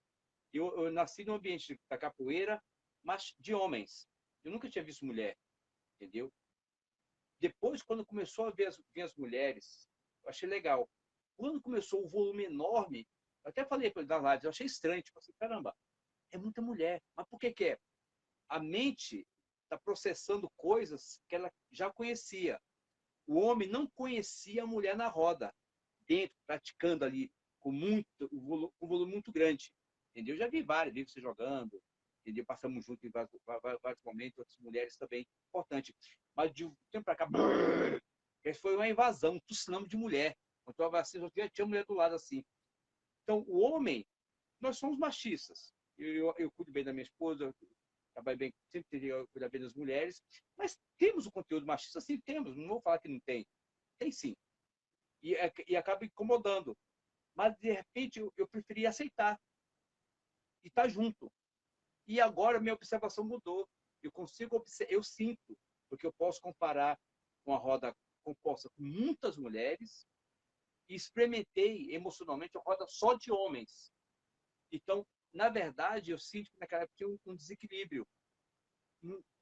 eu nasci num ambiente da capoeira, mas de homens. Eu nunca tinha visto mulher, entendeu? Depois, quando começou a ver as mulheres, eu achei legal. Quando começou o volume enorme, eu até falei para ele das lives, eu achei estranho, tipo assim, caramba, é muita mulher. Mas por que é? A mente está processando coisas que ela já conhecia. O homem não conhecia a mulher na roda, dentro, praticando ali, com um volume muito grande. Entendeu? Eu já vi vários, vi você jogando, entendeu? Passamos juntos em vários momentos, outras mulheres também, importante. Mas de um tempo para cá, foi uma invasão, um tsunami de mulher. Então, assim, já tinha mulher do lado assim. Então, o homem, nós somos machistas. Eu cuido bem da minha esposa, trabalho bem, sempre teria cuidar bem das mulheres, mas temos o conteúdo machista, sim, temos, não vou falar que não tem. Tem sim. E acaba incomodando. Mas, de repente, eu preferi aceitar e estar junto. E agora minha observação mudou. Eu sinto, porque eu posso comparar uma roda composta com muitas mulheres e experimentei emocionalmente uma roda só de homens. Então, na verdade, eu sinto que naquela época tinha um desequilíbrio.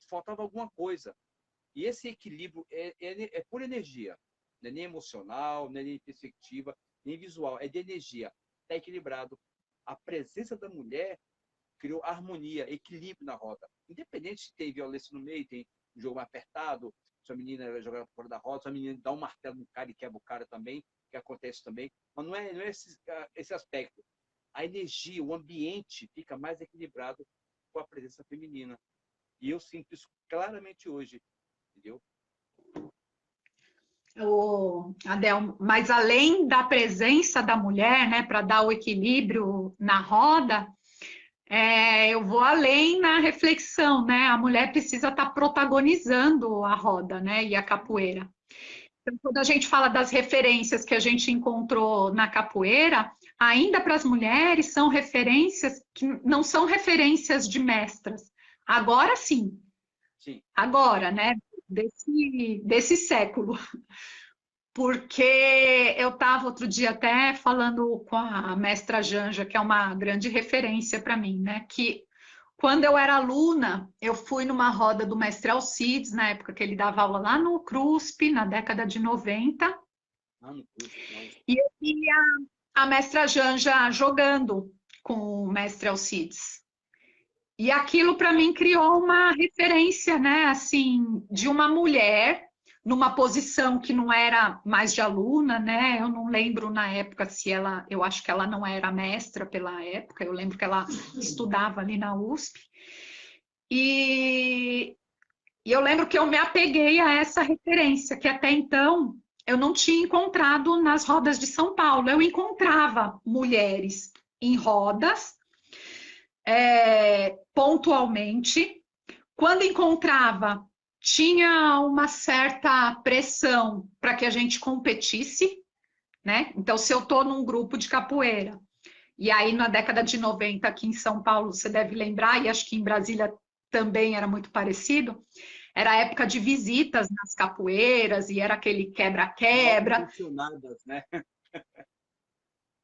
Faltava alguma coisa. E esse equilíbrio é pura energia. Não é nem emocional, não é nem perspectiva, nem visual. É de energia. Está equilibrado. A presença da mulher criou harmonia, equilíbrio na roda. Independente se tem violência no meio, tem um jogo mais apertado, se a menina jogar fora da roda, se a menina dá um martelo no cara e quebra o cara também, que acontece também. Mas não é esse aspecto. A energia, o ambiente fica mais equilibrado com a presença feminina. E eu sinto isso claramente hoje, entendeu? Adel, mas além da presença da mulher, né, para dar o equilíbrio na roda, eu vou além na reflexão, né? A mulher precisa estar protagonizando a roda, né, e a capoeira. Então, quando a gente fala das referências que a gente encontrou na capoeira, ainda para as mulheres são referências que não são referências de mestras. Agora sim. Sim. Agora, né? Desse século. Porque eu estava outro dia até falando com a mestra Janja, que é uma grande referência para mim, né? Que quando eu era aluna, eu fui numa roda do mestre Alcides, na época que ele dava aula lá no CRUSP, na década de 90. E eu via a mestra Janja jogando com o mestre Alcides. E aquilo, para mim, criou uma referência, né? Assim, de uma mulher numa posição que não era mais de aluna, né? Eu não lembro na época se ela... Eu acho que ela não era mestra pela época. Eu lembro que ela estudava ali na USP. E eu lembro que eu me apeguei a essa referência, que até então eu não tinha encontrado nas rodas de São Paulo. Eu encontrava mulheres em rodas, pontualmente. Quando encontrava, tinha uma certa pressão para que a gente competisse, né? Então, se eu estou num grupo de capoeira, e aí na década de 90 aqui em São Paulo, você deve lembrar, e acho que em Brasília também era muito parecido, era a época de visitas nas capoeiras, e era aquele quebra-quebra. Né?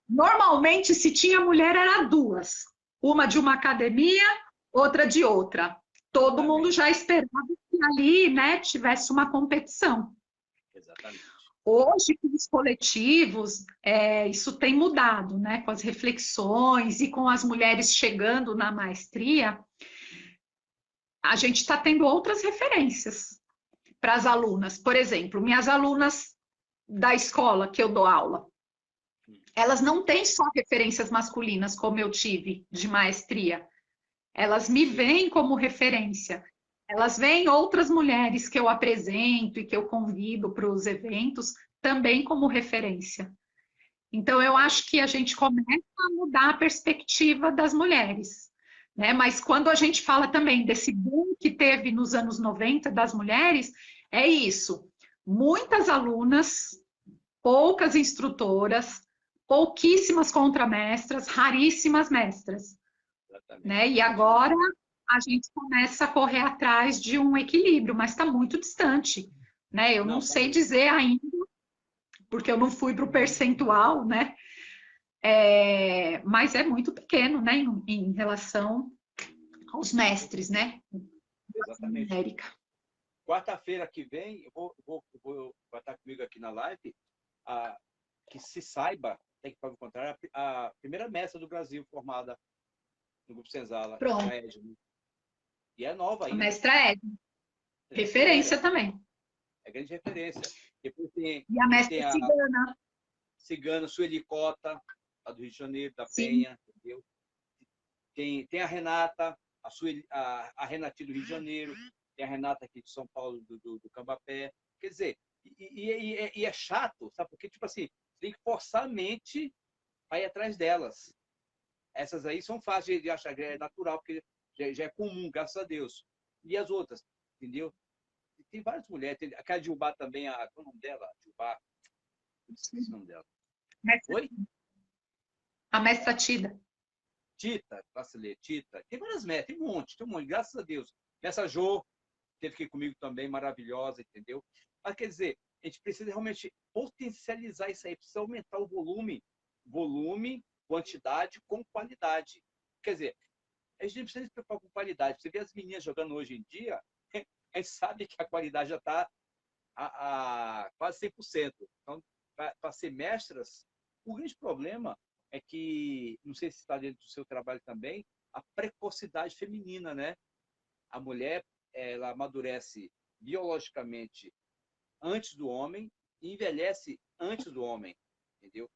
Normalmente, se tinha mulher, era duas. Uma de uma academia, outra de outra. Todo mundo já esperava que ali, né, tivesse uma competição. Exatamente. Hoje, com os coletivos, isso tem mudado, né? Com as reflexões e com as mulheres chegando na maestria, a gente está tendo outras referências para as alunas. Por exemplo, minhas alunas da escola que eu dou aula, elas não têm só referências masculinas, como eu tive de maestria. Elas me veem como referência. Elas veem outras mulheres que eu apresento e que eu convido para os eventos também como referência. Então, eu acho que a gente começa a mudar a perspectiva das mulheres, né? Mas quando a gente fala também desse boom que teve nos anos 90 das mulheres, é isso. Muitas alunas, poucas instrutoras, pouquíssimas contramestras, raríssimas mestras, né? E agora a gente começa a correr atrás de um equilíbrio, mas está muito distante, né? Eu não sei dizer ainda, porque eu não fui para o percentual, né? Mas é muito pequeno, né? Em relação aos mestres, né? Exatamente. Érica. Quarta-feira que vem, vai estar comigo aqui na live, que se saiba, tem que encontrar a primeira mestra do Brasil formada no Grupo Senzala. Pronto. E é nova A ainda. mestra Edna. Referência também. É grande referência. Depois tem, e a mestra tem a Cigana. Cigana, Sueli Cota, a do Rio de Janeiro, da Sim. Penha, entendeu? Tem a Renata, a Renatinha do Rio de Janeiro, tem a Renata aqui de São Paulo, do Cambapé. Quer dizer, e é chato, sabe? Porque, tipo assim, tem que forçar a mente a ir atrás delas. Essas aí são fáceis de achar, é natural, porque já é comum, graças a Deus. E as outras, entendeu? Tem várias mulheres, tem aquela Dilbá também, qual é o nome dela? Dilbá, eu esqueci o nome dela. Oi? A mestra Tida. Tita, vacilei, Tita. Tem várias metas, tem um monte, graças a Deus. Essa Jo teve que ir comigo também, maravilhosa, entendeu? Mas quer dizer, a gente precisa realmente potencializar isso aí, precisa aumentar o volume, quantidade com qualidade. Quer dizer, a gente não precisa se preocupar com qualidade. Você vê as meninas jogando hoje em dia, a gente sabe que a qualidade já está a quase 100%. Então, para ser mestras, o grande problema é que, não sei se está dentro do seu trabalho também, a precocidade feminina, né? A mulher, ela amadurece biologicamente antes do homem e envelhece antes do homem, entendeu?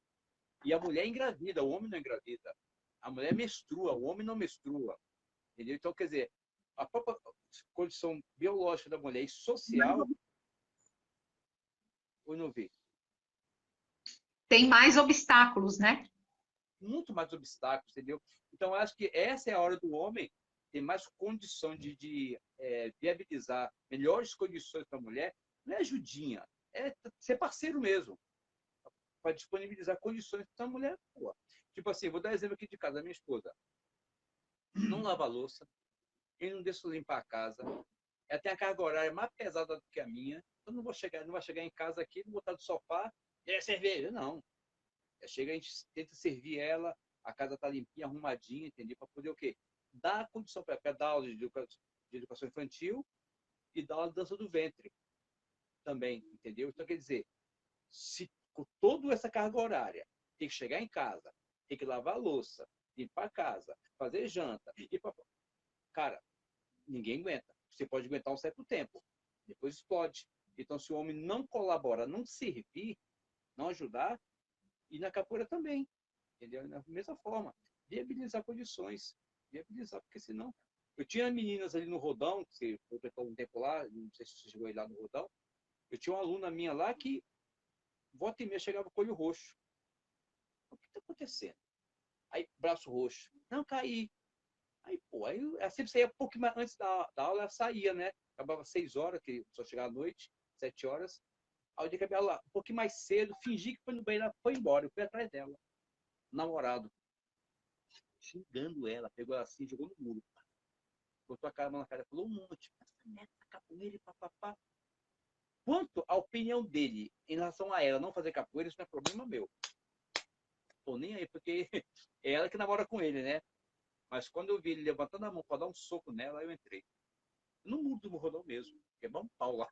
E a mulher engravida, o homem não engravida. A mulher menstrua, o homem não menstrua, entendeu? Então, quer dizer, a própria condição biológica da mulher e social, eu não vi. Tem mais obstáculos, né? Muito mais obstáculos, entendeu? Então, acho que essa é a hora do homem ter mais condição de viabilizar melhores condições para a mulher. Não é ajudinha, é ser parceiro mesmo, para disponibilizar condições para a mulher. Pô. Tipo assim, vou dar exemplo aqui de casa. Minha esposa não lava a louça, ele não deixa eu limpar a casa, ela tem a carga horária mais pesada do que a minha. Eu não vai chegar em casa aqui, não vou estar no sofá, e é cerveja. Não. Chega, a gente tenta servir ela, a casa tá limpinha, arrumadinha, entendeu? Para poder o quê? Dar condição para dar aula de educação infantil e dar aula de dança do ventre também, entendeu? Então, quer dizer, se com toda essa carga horária, tem que chegar em casa, tem que lavar a louça, limpar a casa, fazer janta, cara, ninguém aguenta. Você pode aguentar um certo tempo, depois explode. Então, se o homem não colabora, não servir, não ajudar, e na capoeira também, entendeu? Da mesma forma, viabilizar condições, viabilizar, porque senão... Eu tinha meninas ali no Rodão, que você frequentou um tempo lá, não sei se você chegou aí lá no Rodão, eu tinha uma aluna minha lá que volta e meia chegava com o olho roxo. O que está acontecendo? Aí, braço roxo. Não, caí. Aí, pô, aí ela sempre saía um pouco mais antes da aula, ela saía, né? Acabava 6 horas, que só chegava à noite, 7 horas. Aí eu acabei lá um pouquinho mais cedo, fingi que foi no banheiro, ela foi embora, eu fui atrás dela. Namorado. Xingando ela, pegou ela assim, jogou no muro. Botou a cara na cara, falou um monte. Essa neta, capoeira, papapá. Quanto à opinião dele em relação a ela não fazer capoeira, isso não é problema meu. Tô nem aí, porque é ela que namora com ele, né? Mas quando eu vi ele levantando a mão para dar um soco nela, eu entrei. No muro do Morrodão mesmo, que é bom pau lá.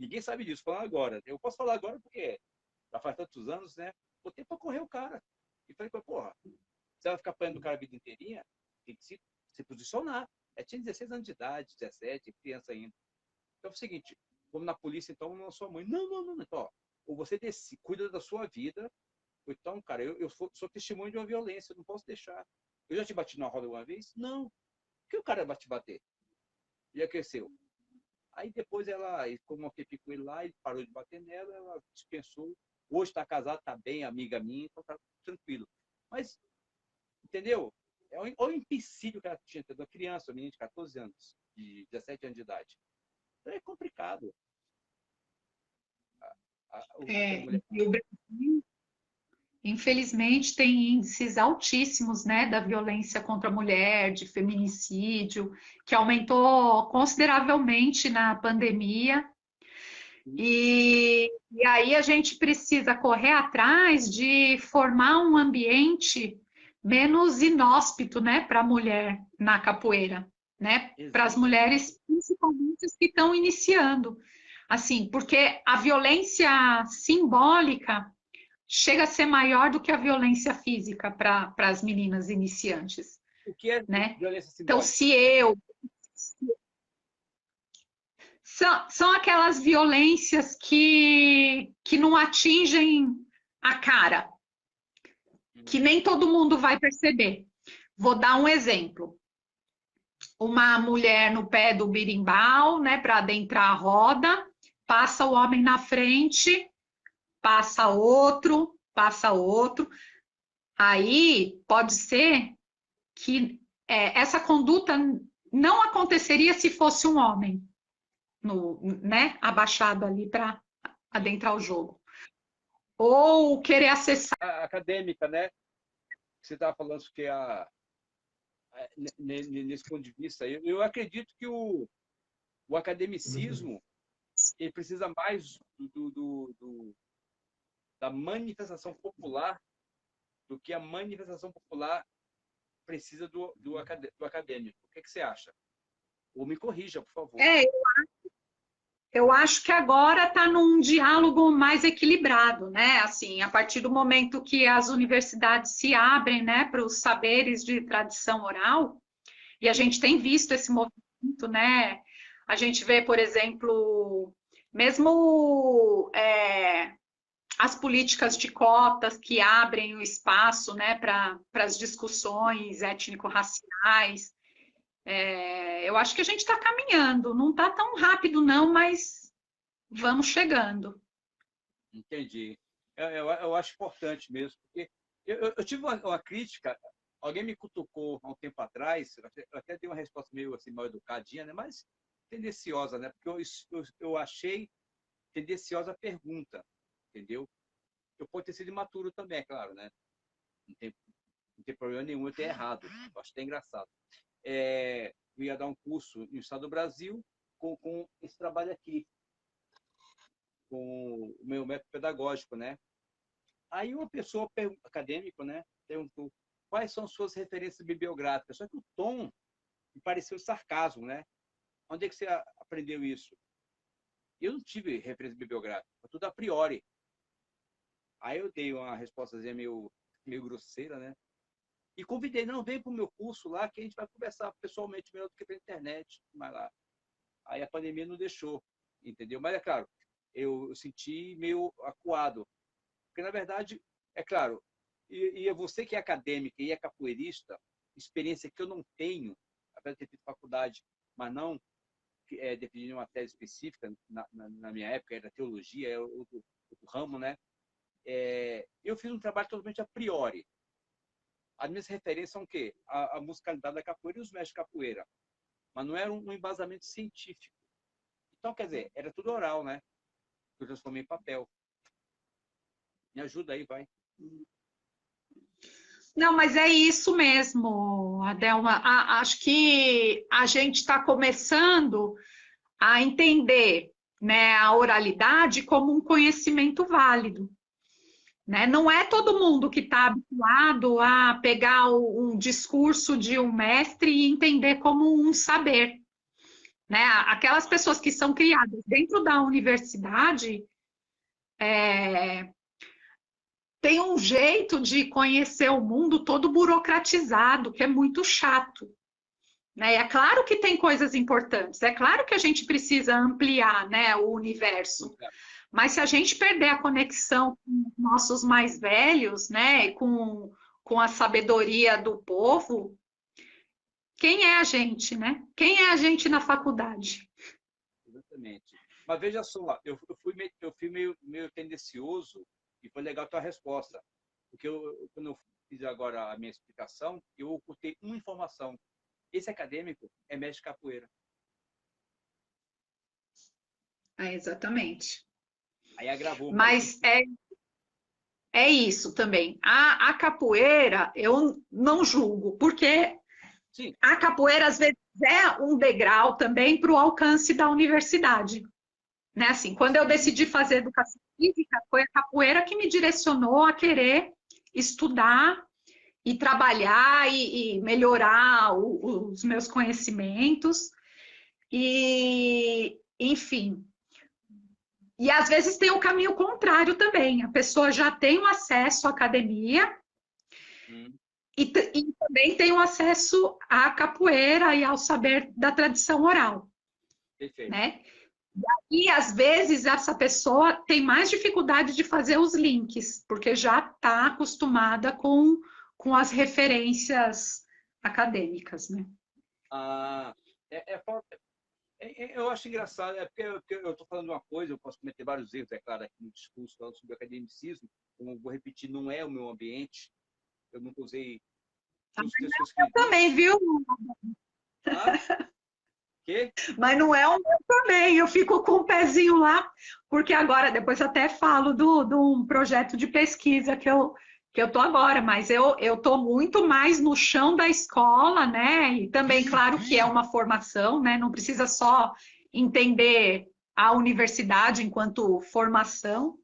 Ninguém sabe disso, falando agora. Eu posso falar agora porque já faz tantos anos, né? Botei para correr o cara. E falei, porra, você vai ficar apanhando o cara a vida inteirinha? Tem que se posicionar. Tinha 16 anos de idade, 17, criança ainda. Então é o seguinte, vamos na polícia, então, não sua mãe. Não. Então, ó, ou você cuida da sua vida, ou então, cara, eu sou testemunho de uma violência, eu não posso deixar. Eu já te bati na roda uma vez? Não. Por que o cara vai te bater? Já cresceu. Aí depois como eu fiquei com ele lá, ele parou de bater nela, ela dispensou. Hoje está casada, está bem, amiga minha, então tá tranquilo. Mas, entendeu? Olha o empecilho que ela tinha, uma criança, uma menina de 14 anos, de 17 anos de idade. Então é complicado. E o Brasil, infelizmente, tem índices altíssimos, né, da violência contra a mulher, de feminicídio, que aumentou consideravelmente na pandemia. E aí a gente precisa correr atrás de formar um ambiente menos inóspito, né, para a mulher na capoeira, né, para as mulheres, principalmente as que estão iniciando. Assim, porque a violência simbólica chega a ser maior do que a violência física para as meninas iniciantes. O que é, né, violência simbólica? Então, são aquelas violências que não atingem a cara, que nem todo mundo vai perceber. Vou dar um exemplo. Uma mulher no pé do birimbau, né, para adentrar a roda, passa o homem na frente, passa outro. Aí pode ser que essa conduta não aconteceria se fosse um homem, né, abaixado ali para adentrar o jogo. Ou querer acessar. A acadêmica, né? Você estava falando que nesse ponto de vista, eu acredito que o academicismo ele precisa mais da manifestação popular do que a manifestação popular precisa do acadêmico. O que você acha? Ou me corrija, por favor. Eu acho que agora está num diálogo mais equilibrado, né? Assim, a partir do momento que as universidades se abrem, né, para os saberes de tradição oral, e a gente tem visto esse movimento, né? A gente vê, por exemplo, mesmo as políticas de cotas que abrem o espaço, né, para as discussões étnico-raciais. Eu acho que a gente está caminhando, não está tão rápido não, mas vamos chegando. Entendi. Eu acho importante mesmo, porque eu tive uma crítica, alguém me cutucou há um tempo atrás, eu até dei uma resposta meio assim, mal educadinha, né? Mas tendenciosa, né? Porque eu achei tendenciosa a pergunta, entendeu? Eu posso ter sido imaturo também, é claro, né? Não tem problema nenhum eu ter errado, eu acho até engraçado. Eu ia dar um curso no estado do Brasil com esse trabalho aqui, com o meu método pedagógico, né? Aí uma pessoa acadêmico, né, perguntou quais são suas referências bibliográficas, só que o tom me pareceu sarcasmo, né? Onde é que você aprendeu isso? Eu não tive referência bibliográfica, foi tudo a priori. Aí eu dei uma respostazinha meio grosseira, né? E convidei, não, vem para o meu curso lá que a gente vai conversar pessoalmente melhor do que pela internet. Mas lá. Aí a pandemia não deixou, entendeu? Mas é claro, eu senti meio acuado. Porque, na verdade, é claro, e você que é acadêmica e é capoeirista, experiência que eu não tenho, apesar de ter feito faculdade, mas não definindo uma tese específica, na minha época era teologia, era outro ramo, né? Eu fiz um trabalho totalmente a priori. As minhas referências são o quê? A musicalidade da capoeira e os mestres de capoeira. Mas não era um embasamento científico. Então, quer dizer, era tudo oral, né? Eu transformei em papel. Me ajuda aí, vai. Não, mas é isso mesmo, Adelma. Acho que a gente está começando a entender, né, a oralidade como um conhecimento válido. Né? Não é todo mundo que está habituado a pegar um discurso de um mestre e entender como um saber. né? Aquelas pessoas que são criadas dentro da universidade tem um jeito de conhecer o mundo todo burocratizado, que é muito chato. Né? É claro que tem coisas importantes, é claro que a gente precisa ampliar, né, o universo, mas se a gente perder a conexão com os nossos mais velhos, né, e com a sabedoria do povo, quem é a gente, né? Quem é a gente na faculdade? Exatamente. Mas veja só, eu fui meio tendencioso e foi legal a tua resposta. Porque quando eu fiz agora a minha explicação, eu ocultei uma informação. Esse acadêmico é mestre de capoeira. Exatamente. Aí agravou. Mas é isso também. A capoeira, eu não julgo, porque sim, a capoeira, às vezes, é um degrau também para o alcance da universidade. Né? Assim, quando eu decidi fazer educação física, foi a capoeira que me direcionou a querer estudar e trabalhar e melhorar os meus conhecimentos. E, enfim. E às vezes tem o caminho contrário também. A pessoa já tem o acesso à academia e também tem o acesso à capoeira e ao saber da tradição oral. Perfeito. Né? E às vezes essa pessoa tem mais dificuldade de fazer os links, porque já está acostumada com as referências acadêmicas, né? Eu acho engraçado, porque eu estou falando uma coisa, eu posso cometer vários erros, é claro, aqui no discurso falando sobre academicismo, como eu vou repetir, não é o meu ambiente, eu nunca usei... Eu também, viu? Quê? Mas não é o meu também, eu fico com o pezinho lá, porque agora, depois até falo de um projeto de pesquisa que eu estou agora, mas eu estou muito mais no chão da escola, né? E também, claro que é uma formação, né? Não precisa só entender a universidade enquanto formação.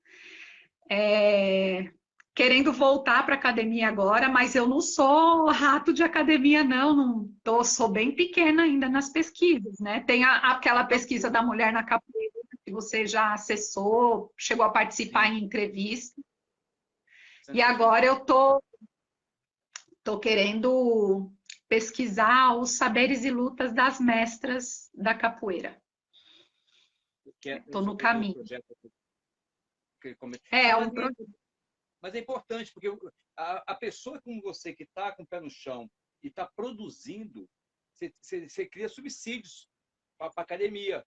Querendo voltar para a academia agora, mas eu não sou rato de academia, não sou bem pequena ainda nas pesquisas, né? Tem aquela pesquisa da mulher na capoeira, que você já acessou, chegou a participar em entrevista. E agora eu tô querendo pesquisar os saberes e lutas das mestras da capoeira. Estou no caminho. Um projeto. Mas é importante, porque a pessoa como você que está com o pé no chão e está produzindo, você cria subsídios para a academia.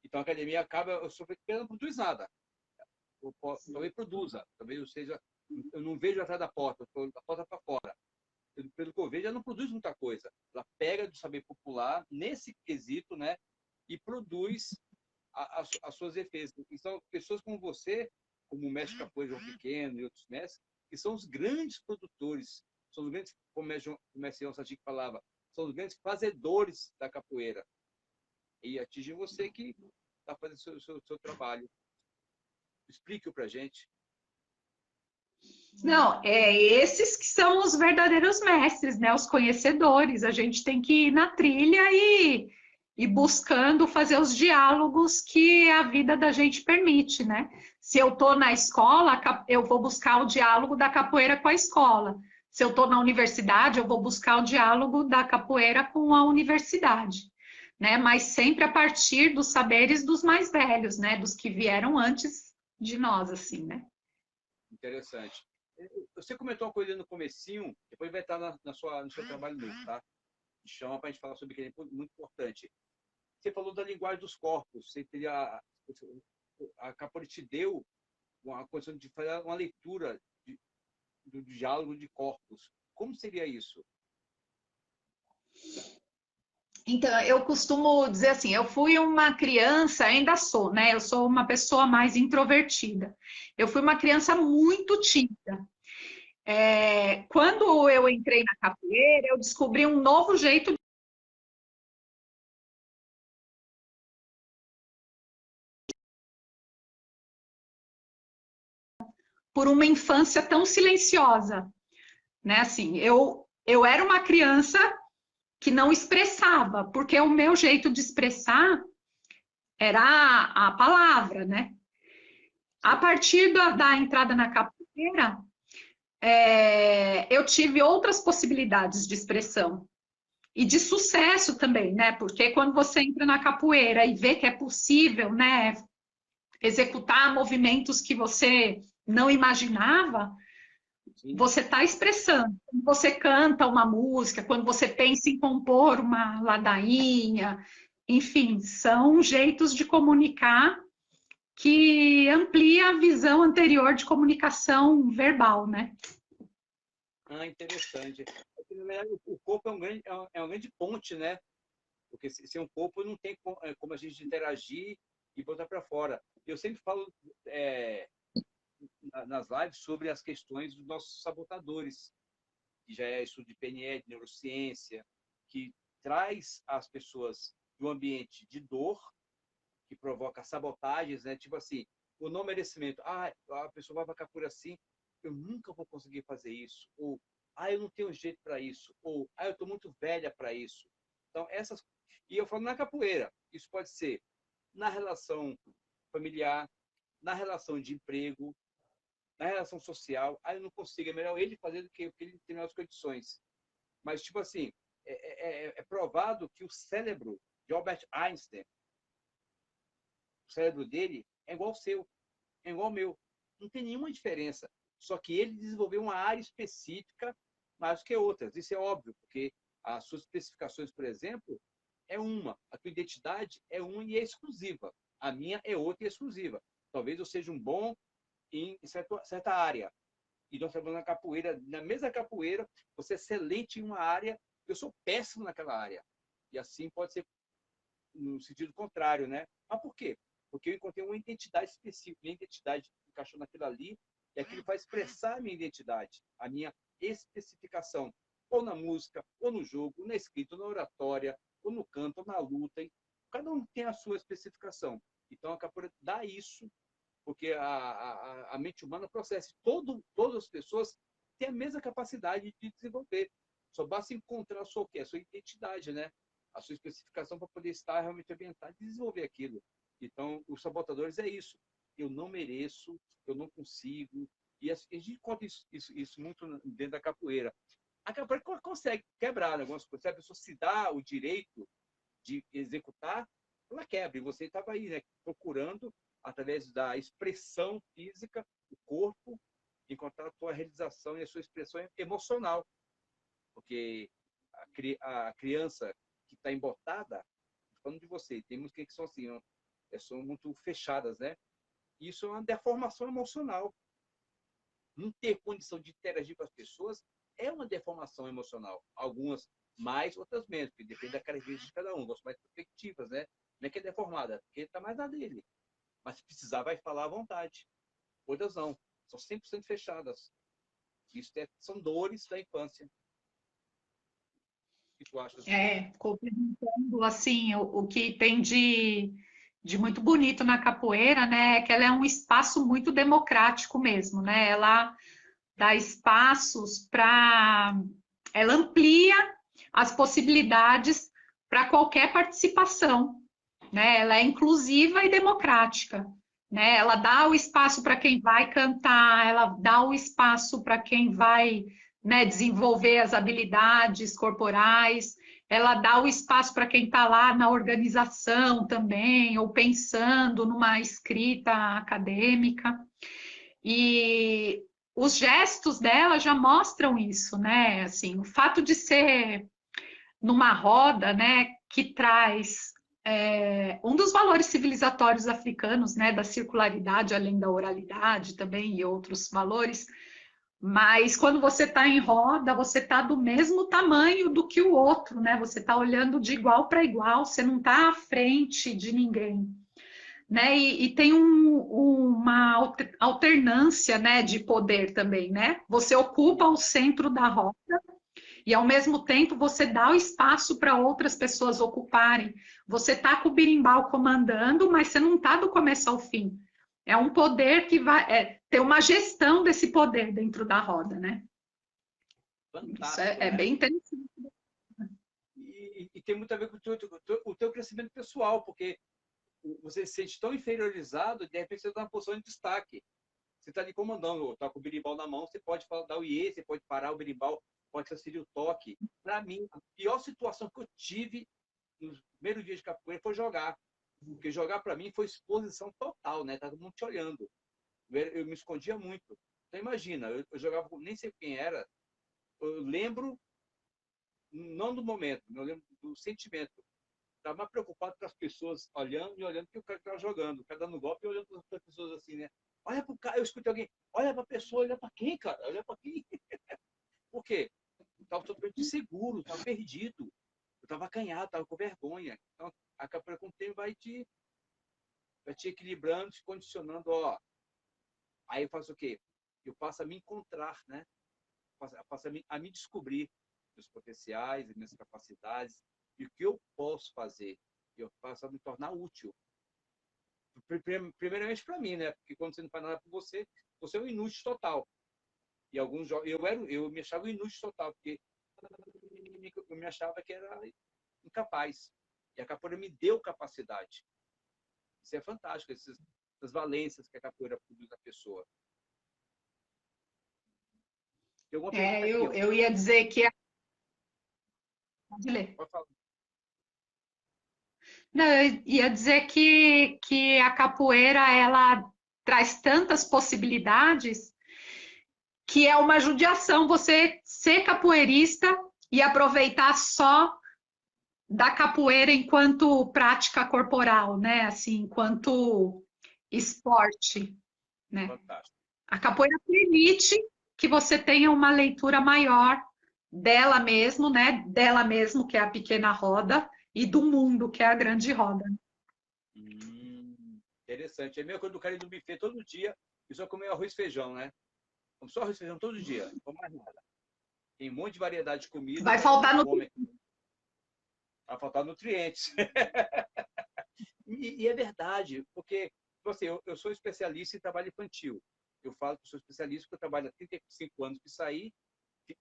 Então a academia acaba, eu não produz nada. Talvez produza, talvez eu não vejo atrás da porta, eu estou da porta para fora. Pelo que eu vejo, ela não produz muita coisa. Ela pega do saber popular, nesse quesito, né, e produz as suas defesas. Então, pessoas como você, como o mestre Capoeira João Pequeno e outros mestres, que são os grandes produtores, são os grandes, como o mestre João Sadiq falava, são os grandes fazedores da capoeira. E atinge você que está fazendo o seu trabalho. Explique-o para a gente. Não, esses que são os verdadeiros mestres, né? Os conhecedores. A gente tem que ir na trilha e buscando fazer os diálogos que a vida da gente permite, né? Se eu estou na escola, eu vou buscar o diálogo da capoeira com a escola. Se eu estou na universidade, eu vou buscar o diálogo da capoeira com a universidade, né? Mas sempre a partir dos saberes dos mais velhos, né? Dos que vieram antes de nós, assim, né? Interessante. Você comentou uma coisa no comecinho, depois vai estar no seu trabalho novo, tá? Me chama para a gente falar sobre aquele muito importante. Você falou da linguagem dos corpos. A capoeira te deu uma condição de fazer uma leitura do diálogo de corpos. Como seria isso? Então, eu costumo dizer assim, eu fui uma criança, ainda sou, né? Eu sou uma pessoa mais introvertida. Eu fui uma criança muito tímida. Quando eu entrei na capoeira, eu descobri um novo jeito por uma infância tão silenciosa, né? Assim, eu era uma criança que não expressava, porque o meu jeito de expressar era a palavra, né? A partir da entrada na capoeira, eu tive outras possibilidades de expressão. E de sucesso também, né? Porque quando você entra na capoeira e vê que é possível, né, executar movimentos que você não imaginava, Sim. você está expressando. Quando você canta uma música, quando você pensa em compor uma ladainha, enfim, são jeitos de comunicar que amplia a visão anterior de comunicação verbal, né? Ah, interessante. Porque, na verdade, o corpo é uma grande ponte, né? Porque sem um corpo não tem como a gente interagir e botar para fora. Eu sempre falo nas lives sobre as questões dos nossos sabotadores, que já é estudo de PNL, de neurociência, que traz as pessoas de um ambiente de dor, que provoca sabotagens, né? Tipo assim, o não merecimento. Ah, a pessoa vai ficar por assim, eu nunca vou conseguir fazer isso. Ou, eu não tenho jeito para isso. Ou, eu estou muito velha para isso. Então, essas... E eu falo na capoeira. Isso pode ser na relação familiar, na relação de emprego, na relação social. Eu não consigo. É melhor ele fazer do que ele tem as condições. Mas, tipo assim, é provado que o cérebro de Albert Einstein, o cérebro dele é igual ao seu, é igual ao meu. Não tem nenhuma diferença. Só que ele desenvolveu uma área específica mais do que outras. Isso é óbvio, porque as suas especificações, por exemplo, é uma. A tua identidade é uma e é exclusiva. A minha é outra e é exclusiva. Talvez eu seja um bom em certa área. E nós trabalhamos na capoeira. Na mesma capoeira, você é excelente em uma área, eu sou péssimo naquela área. E assim pode ser no sentido contrário, né? Mas por quê? Porque eu encontrei uma identidade específica, minha identidade encaixou naquilo ali, e aquilo vai expressar a minha identidade, a minha especificação, ou na música, ou no jogo, na escrita, ou na oratória, ou no canto, ou na luta. Cada um tem a sua especificação. Então, a capoeira dá isso, porque a mente humana processa. Todas as pessoas têm a mesma capacidade de desenvolver. Só basta encontrar a sua identidade, né? A sua especificação para poder estar realmente ambientado e desenvolver aquilo. Então, os sabotadores é isso. Eu não mereço, eu não consigo. E a gente encontra isso muito dentro da capoeira. A capoeira consegue quebrar algumas coisas. Se a pessoa se dá o direito de executar, ela quebra. E você estava aí, né, procurando, através da expressão física, o corpo, encontrar a sua realização e a sua expressão emocional. Porque a criança que está embotada, falando de você, tem muitas que são assim, são muito fechadas, né? Isso é uma deformação emocional. Não ter condição de interagir com as pessoas é uma deformação emocional. Algumas mais, outras menos, porque depende da característica de cada um. Gosto mais perspectivas, né? Não é que é deformada, porque está mais na dele. Mas se precisar, vai falar à vontade. Outras não. São 100% fechadas. Isso são dores da infância. O que tu acha? Complementando, assim, o que tem de muito bonito na capoeira, né, é que ela é um espaço muito democrático mesmo, né? Ela dá espaços para... Ela amplia as possibilidades para qualquer participação, né? Ela é inclusiva e democrática, né? Ela dá o espaço para quem vai cantar, ela dá o espaço para quem vai, né, desenvolver as habilidades corporais, ela dá o espaço para quem está lá na organização também, ou pensando numa escrita acadêmica. E os gestos dela já mostram isso, né? Assim, o fato de ser numa roda, né, que traz um dos valores civilizatórios africanos, né, da circularidade, além da oralidade também e outros valores. Mas quando você está em roda, você está do mesmo tamanho do que o outro, né? Você está olhando de igual para igual, você não está à frente de ninguém. Né? E tem uma alternância, né, de poder também, né? Você ocupa o centro da roda e, ao mesmo tempo, você dá o espaço para outras pessoas ocuparem. Você está com o berimbau comandando, mas você não está do começo ao fim. É um poder que vai ter uma gestão desse poder dentro da roda, né? Fantástico, Isso é né? bem interessante. e tem muito a ver com o teu crescimento pessoal, porque você se sente tão inferiorizado, de repente você está numa posição de destaque. Você está ali comandando, está com o berimbau na mão, você pode dar o iê, você pode parar o berimbau, pode transferir o toque. Para mim, a pior situação que eu tive nos primeiros dias de capoeira foi jogar. Porque jogar para mim foi exposição total, né? Tá todo mundo te olhando. Eu me escondia muito. Então imagina, eu jogava, nem sei quem era, eu lembro, não do momento, eu lembro do sentimento. Estava mais preocupado com as pessoas olhando e olhando que o cara estava jogando. O cara dando golpe e olhando para as pessoas assim, né? Olha para o cara, eu escutei alguém, olha para a pessoa, olha para quem, cara? Olha para quem? Por quê? Eu estava totalmente inseguro, estava perdido. Eu estava acanhado, estava com vergonha. Então, a capoeira com o tempo vai te equilibrando, te condicionando, ó. Aí eu faço o quê? Eu passo a me encontrar, né? Passo a me descobrir meus potenciais, minhas capacidades e o que eu posso fazer. Eu passo a me tornar útil. Primeiramente para mim, né? Porque quando você não faz nada por você, você é um inútil total. E alguns eu me achava um inútil total, porque eu me achava que era incapaz. E a capoeira me deu capacidade. Isso é fantástico, essas valências que a capoeira produz na pessoa. Tem alguma pergunta aqui, ó. Eu ia dizer que... Pode ler. Pode falar. Não, eu ia dizer que a capoeira, ela traz tantas possibilidades que é uma judiação você ser capoeirista e aproveitar só da capoeira enquanto prática corporal, né? Assim, enquanto esporte, né? Fantástico. A capoeira permite que você tenha uma leitura maior dela mesmo, né? Dela mesmo, que é a pequena roda, e do mundo, que é a grande roda. Interessante. É a mesma coisa do cara ir no buffet todo dia e só comer arroz e feijão, né? Só arroz e feijão todo dia, não come mais nada. Tem um monte de variedade de comida. Vai faltar no... Vai faltar nutrientes. E é verdade, porque assim, eu sou especialista em trabalho infantil. Eu falo que sou especialista porque eu trabalho há 35 anos que saí,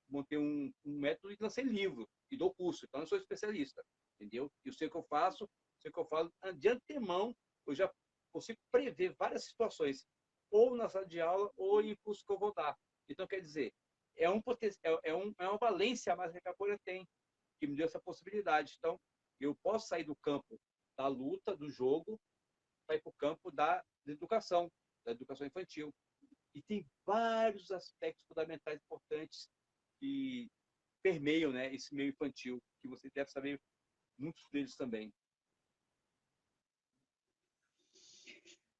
montei um método e lancei livro e dou curso. Então, eu sou especialista, entendeu? E eu sei o que eu faço, sei o que eu falo. De antemão, eu já consigo prever várias situações, ou na sala de aula, ou em curso que eu vou dar. Então, quer dizer, é uma valência a mais que a capoeira tem, que me deu essa possibilidade. Então, eu posso sair do campo da luta, do jogo, para ir para o campo da educação infantil. E tem vários aspectos fundamentais importantes que permeiam, né, esse meio infantil, que você deve saber muitos deles também.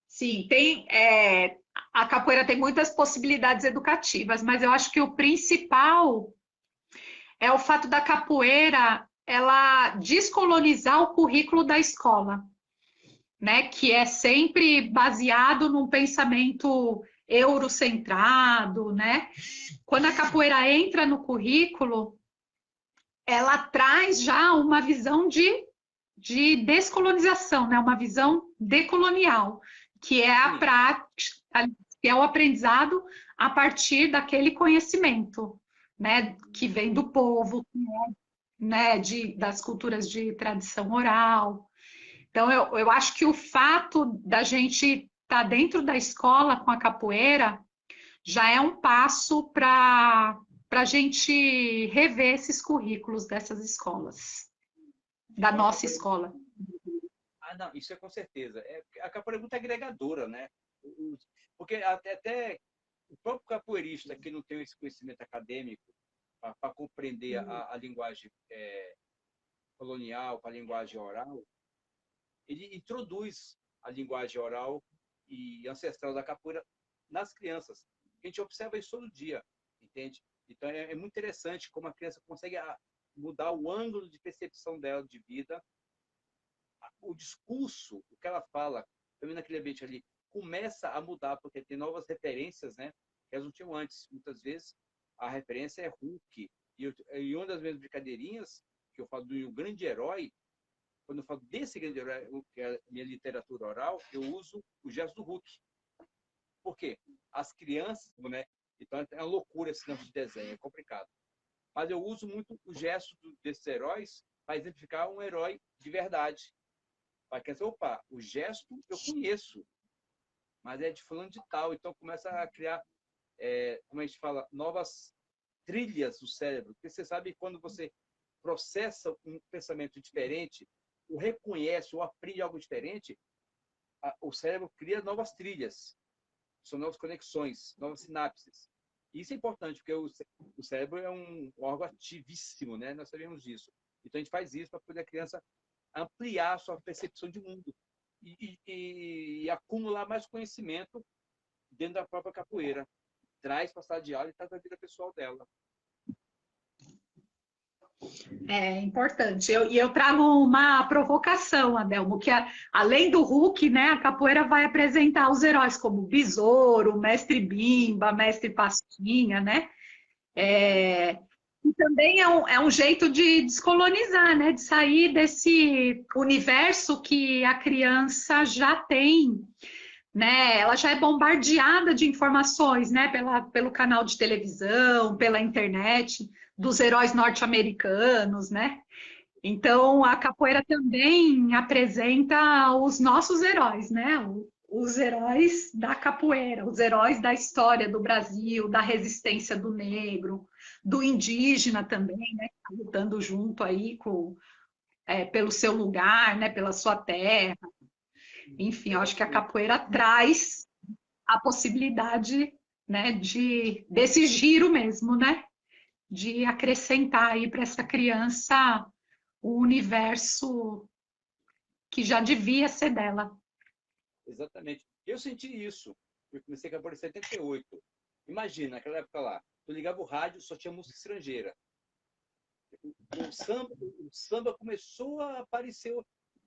Sim, a capoeira tem muitas possibilidades educativas, mas eu acho que o principal é o fato da capoeira ela descolonizar o currículo da escola, né? Que é sempre baseado num pensamento eurocentrado, né? Quando a capoeira entra no currículo, ela traz já uma visão de descolonização, né? Uma visão decolonial, que é a prática, que é o aprendizado a partir daquele conhecimento, né? Que vem do povo, né? Das culturas de tradição oral. Então, eu acho que o fato da gente estar dentro da escola com a capoeira já é um passo para a gente rever esses currículos dessas escolas, da nossa escola. Não, isso é com certeza. A capoeira é muito agregadora, né? Porque até o próprio capoeirista que não tem esse conhecimento acadêmico para compreender a linguagem colonial, com a linguagem oral, ele introduz a linguagem oral e ancestral da capoeira nas crianças. A gente observa isso todo dia, entende? Então, é muito interessante como a criança consegue mudar o ângulo de percepção dela de vida. O discurso, o que ela fala, também naquele ambiente ali, começa a mudar, porque tem novas referências, né? Que elas não tinham antes. Muitas vezes, a referência é Hulk. E uma das minhas brincadeirinhas, que eu falo do grande herói, quando eu falo desse grande herói, que é a minha literatura oral, eu uso o gesto do Hulk. Por quê? As crianças, né? Então, é uma loucura esse campo de desenho, é complicado. Mas eu uso muito o gesto desses heróis para exemplificar um herói de verdade. Para que opa, o gesto eu conheço, mas é de fulano de tal. Então começa a criar, como a gente fala, novas trilhas do cérebro. Porque você sabe, quando você processa um pensamento diferente, ou reconhece ou aprende algo diferente, o cérebro cria novas trilhas, são novas conexões, novas sinapses. E isso é importante, porque o cérebro é um órgão ativíssimo, né? Nós sabemos disso. Então a gente faz isso para poder a criança ampliar a sua percepção de mundo e acumular mais conhecimento dentro da própria capoeira. Traz para a sala de aula e traz a vida pessoal dela. É importante. E eu trago uma provocação, Adelmo, que além do Hulk, né, a capoeira vai apresentar os heróis como Besouro, Mestre Bimba, Mestre Pastinha, né? E também é um jeito de descolonizar, né? De sair desse universo que a criança já tem, né? Ela já é bombardeada de informações, né? Pelo canal de televisão, pela internet, dos heróis norte-americanos, né? Então, a capoeira também apresenta os nossos heróis, né? Os heróis da capoeira, os heróis da história do Brasil, da resistência do negro, do indígena também, né? Lutando junto aí pelo seu lugar, né? Pela sua terra. Enfim, eu acho que a capoeira traz a possibilidade, né? Desse giro mesmo, né? De acrescentar aí para essa criança o universo que já devia ser dela. Exatamente. Eu senti isso. Eu comecei a capoeira em 78. Imagina, naquela época lá, eu ligava o rádio, só tinha música estrangeira. O samba começou a aparecer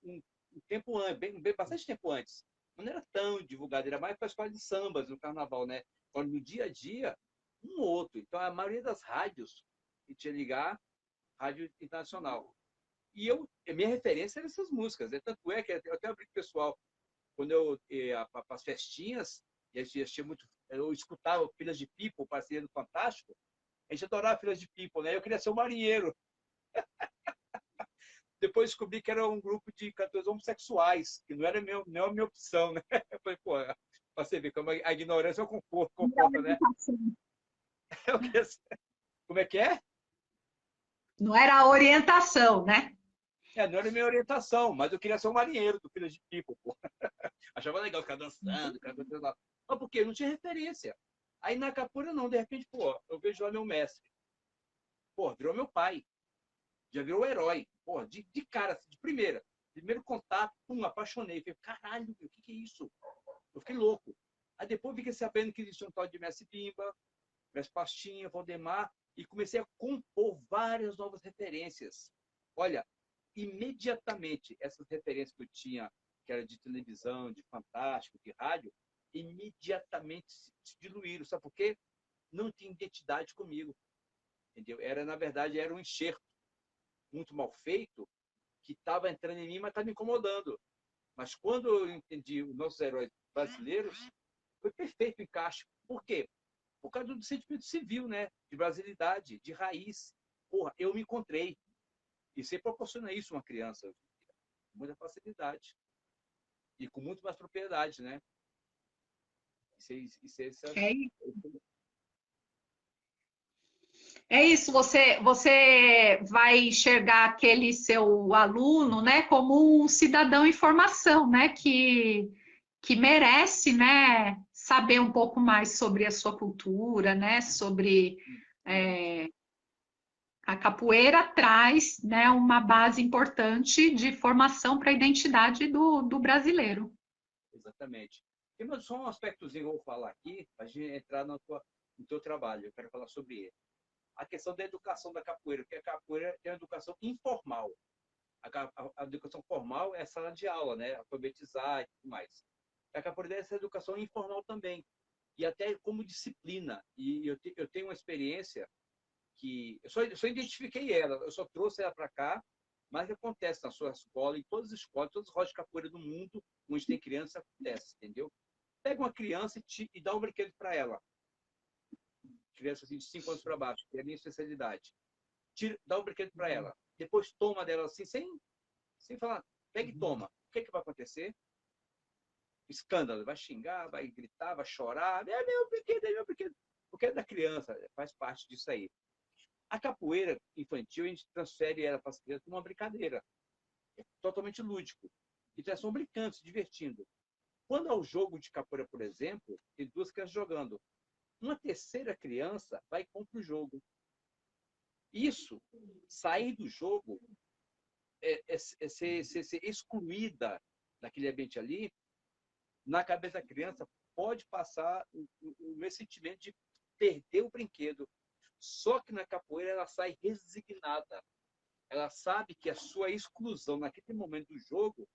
um tempo antes, bastante tempo antes. Não era tão divulgado, era mais para as escolas de sambas no carnaval, né? Agora, no dia a dia, um ou outro. Então, a maioria das rádios que tinha ligar, rádio internacional. E a minha referência eram essas músicas. Né? Tanto é que eu até abri com o pessoal, quando eu ia para as festinhas, e a gente assistia muito, eu escutava Filas de People, parceria do Fantástico, a gente adorava Filas de People, né? Eu queria ser um marinheiro. Depois descobri que era um grupo de cantores homossexuais, que não era não a minha opção, né? Eu falei, pô, para você ver como a ignorância é o comporta, né? Eu queria ser... Como é que é? Não era a orientação, né? Não era a minha orientação, mas eu queria ser um marinheiro do Filas de People, pô. Achava legal ficar dançando, ficar cantando lá. Mas por quê? Não tinha referência. Aí na capoeira não, de repente, pô, eu vejo lá meu mestre. Pô, virou meu pai. Já virou o herói. Pô, de cara, de primeira. Primeiro contato, pum, apaixonei. Falei, caralho, o que é isso? Eu fiquei louco. Aí depois fiquei sabendo que existia um tal de Mestre Bimba, Mestre Pastinha, Valdemar, e comecei a compor várias novas referências. Olha, imediatamente, essas referências que eu tinha, que era de televisão, de Fantástico, de rádio, imediatamente se diluíram. Sabe por quê? Não tinha identidade comigo. Entendeu? Na verdade, era um enxerto muito mal feito que estava entrando em mim, mas estava me incomodando. Mas quando eu entendi os nossos heróis brasileiros, foi perfeito o encaixe. Por quê? Por causa do sentimento civil, né? De brasilidade, de raiz. Porra, eu me encontrei. E você proporciona isso a uma criança com muita facilidade. E com muito mais propriedade, né? É isso, você vai enxergar aquele seu aluno, né, como um cidadão em formação, né, que merece, né, saber um pouco mais sobre a sua cultura, né, sobre a capoeira traz, né, uma base importante de formação para a identidade do brasileiro. Exatamente. Tem só um aspectozinho que eu vou falar aqui, para a gente entrar no teu trabalho. Eu quero falar sobre ele. A questão da educação da capoeira, porque a capoeira é uma educação informal. A educação formal é sala de aula, né? Alfabetizar e tudo mais. A capoeira é essa educação informal também. E até como disciplina. E eu tenho uma experiência que... Eu só identifiquei ela, eu só trouxe ela para cá, mas acontece na sua escola, em todas as escolas, todas as rodas de capoeira do mundo, onde tem criança, acontece, entendeu? Pega uma criança e dá um brinquedo para ela. Criança assim, de 5 anos para baixo, que é a minha especialidade. Dá um brinquedo para ela. depois toma dela assim, sem falar, pega e toma. O que vai acontecer? Escândalo, vai xingar, vai gritar, vai chorar. É meu brinquedo, é meu brinquedo. Porque é da criança, faz parte disso aí. A capoeira infantil, a gente transfere ela para as crianças como uma brincadeira. É totalmente lúdico. Então, elas estão brincando, se divertindo. Quando há o jogo de capoeira, por exemplo, tem duas crianças jogando. Uma terceira criança vai e compra o jogo. Isso, sair do jogo, ser excluída daquele ambiente ali, na cabeça da criança, pode passar o meu sentimento de perder o brinquedo. Só que na capoeira ela sai resignada. Ela sabe que a sua exclusão naquele momento do jogo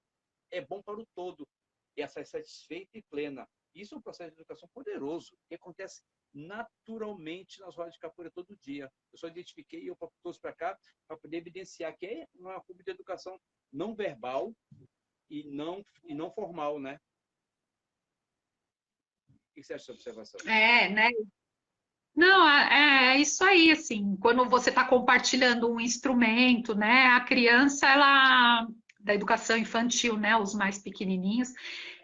é bom para o todo. E ela sai satisfeita e plena. Isso é um processo de educação poderoso, que acontece naturalmente nas rodas de capoeira todo dia. Eu só identifiquei e eu trouxe para cá para poder evidenciar que é uma forma de educação não verbal e não formal, né? O que você acha dessa observação? Né? Não, é isso aí, assim, quando você está compartilhando um instrumento, né, a criança, ela, da educação infantil, né, os mais pequenininhos,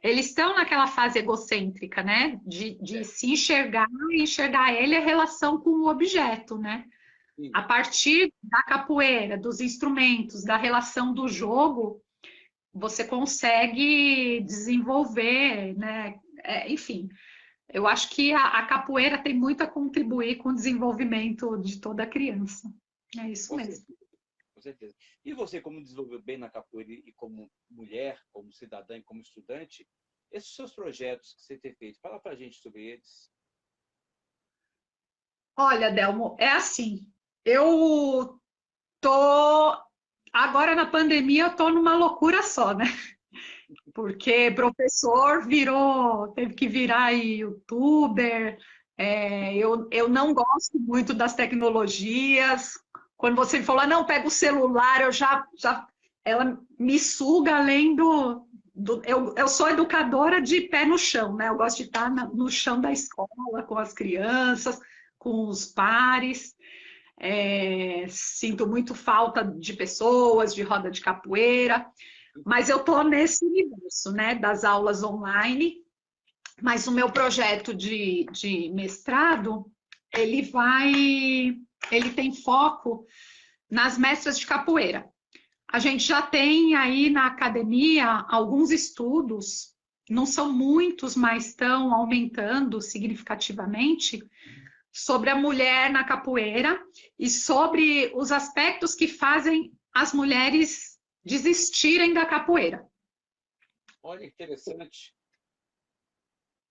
eles estão naquela fase egocêntrica, né, de se enxergar e enxergar ele a relação com o objeto, né. Sim. A partir da capoeira, dos instrumentos, da relação do jogo, você consegue desenvolver, né, enfim... Eu acho que a capoeira tem muito a contribuir com o desenvolvimento de toda criança. É isso mesmo. Com certeza. E você, como desenvolveu bem na capoeira e como mulher, como cidadã e como estudante, esses seus projetos que você tem feito, fala pra gente sobre eles. Olha, Delmo, é assim, eu tô... Agora na pandemia eu tô numa loucura só, né? Porque professor teve que virar youtuber. Eu não gosto muito das tecnologias. Quando você me falou, não, pega o celular, ela me suga além eu sou educadora de pé no chão, né? Eu gosto de estar no chão da escola, com as crianças, com os pares. Sinto muito falta de pessoas, de roda de capoeira. Mas eu estou nesse universo, né, das aulas online, mas o meu projeto de mestrado, ele tem foco nas mestras de capoeira. A gente já tem aí na academia alguns estudos, não são muitos, mas estão aumentando significativamente, sobre a mulher na capoeira e sobre os aspectos que fazem as mulheres desistirem da capoeira. Olha, interessante.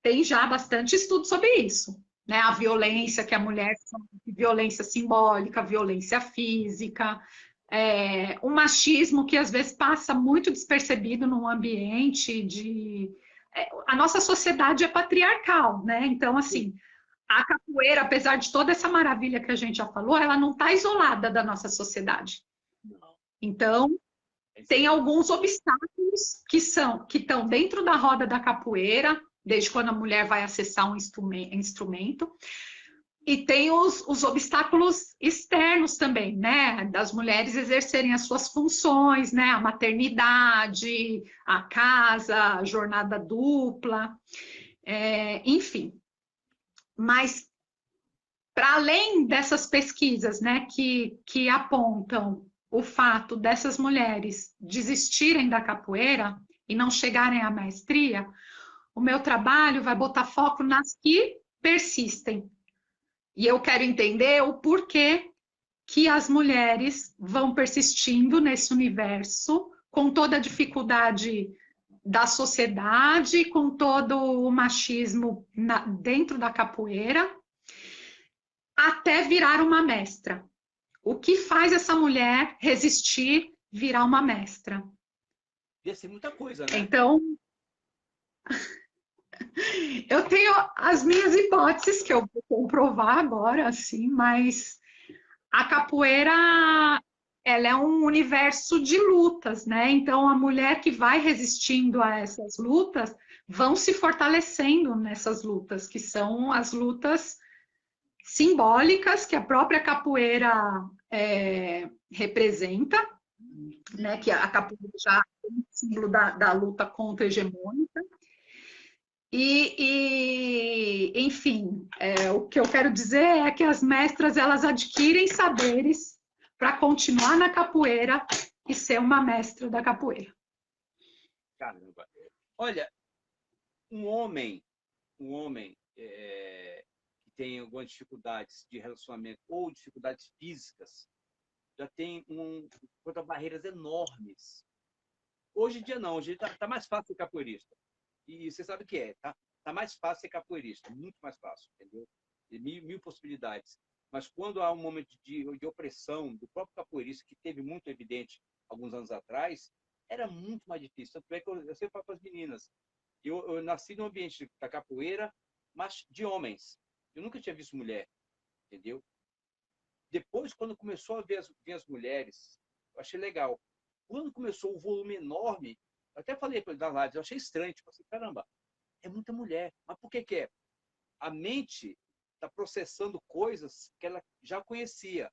Tem já bastante estudo sobre isso, né? A violência que a mulher sofre, violência simbólica, violência física, o machismo que às vezes passa muito despercebido num ambiente a nossa sociedade é patriarcal, né? Então, assim, a capoeira, apesar de toda essa maravilha que a gente já falou, ela não está isolada da nossa sociedade. Então, tem alguns obstáculos que estão dentro da roda da capoeira, desde quando a mulher vai acessar um instrumento, e tem os obstáculos externos também, né? Das mulheres exercerem as suas funções, né? A maternidade, a casa, a jornada dupla, enfim. Mas, para além dessas pesquisas, né, que apontam o fato dessas mulheres desistirem da capoeira e não chegarem à maestria, o meu trabalho vai botar foco nas que persistem. E eu quero entender o porquê que as mulheres vão persistindo nesse universo, com toda a dificuldade da sociedade, com todo o machismo dentro da capoeira, até virar uma mestra. O que faz essa mulher resistir, virar uma mestra? Ia ser muita coisa, né? Então, eu tenho as minhas hipóteses que eu vou comprovar agora, assim, mas a capoeira, ela é um universo de lutas, né? Então, a mulher que vai resistindo a essas lutas vão se fortalecendo nessas lutas, que são as lutas simbólicas que a própria capoeira representa, né, que a capoeira já é um símbolo da luta contra-hegemônica. Enfim, o que eu quero dizer é que as mestras, elas adquirem saberes para continuar na capoeira e ser uma mestra da capoeira. Caramba. Olha, um homem que tem algumas dificuldades de relacionamento ou dificuldades físicas, já tem contra barreiras enormes. Hoje em dia não, hoje tá mais fácil ser capoeirista. E você sabe o que é, tá mais fácil ser capoeirista, muito mais fácil, entendeu? Mil possibilidades. Mas quando há um momento de opressão do próprio capoeirista, que teve muito evidente alguns anos atrás, era muito mais difícil. Tanto é que eu sempre falo para as meninas, eu nasci num ambiente da capoeira, mas de homens. Eu nunca tinha visto mulher, entendeu? Depois, quando começou a ver as mulheres, eu achei legal. Quando começou o volume enorme, eu até falei para ele das lives, eu achei estranho, tipo assim, caramba, é muita mulher. Mas por que é? A mente está processando coisas que ela já conhecia.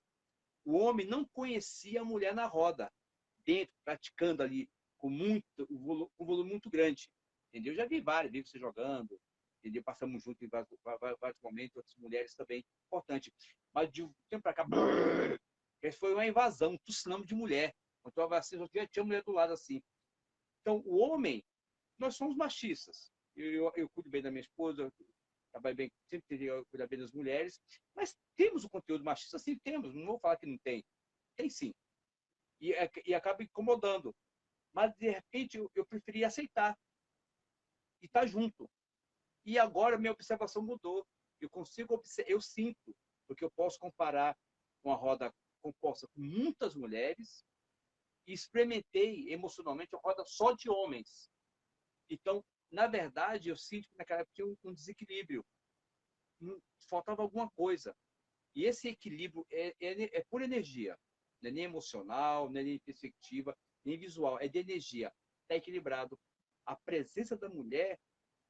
O homem não conhecia a mulher na roda, dentro, praticando ali, com um volume muito grande. Entendeu? Eu já vi vários, vi você jogando, entendeu? Passamos juntos em vários momentos, outras mulheres também, importante. Mas de um tempo para cá, foi uma invasão, um tsunami de mulher. Então, assim, já tinha mulher do lado assim. Então, o homem, nós somos machistas. Eu cuido bem da minha esposa, trabalho bem, sempre tentei cuidar bem das mulheres, mas temos o conteúdo machista, sim, temos, não vou falar que não tem. Tem sim. E acaba incomodando. Mas, de repente, eu preferi aceitar e estar junto. E agora minha observação mudou. Eu sinto, porque eu posso comparar uma roda composta com muitas mulheres e experimentei emocionalmente uma roda só de homens. Então, na verdade, eu sinto que naquela época tinha um desequilíbrio. Faltava alguma coisa. E esse equilíbrio é pura energia. Não é nem emocional, não é nem perspectiva, nem visual. É de energia. Está equilibrado. A presença da mulher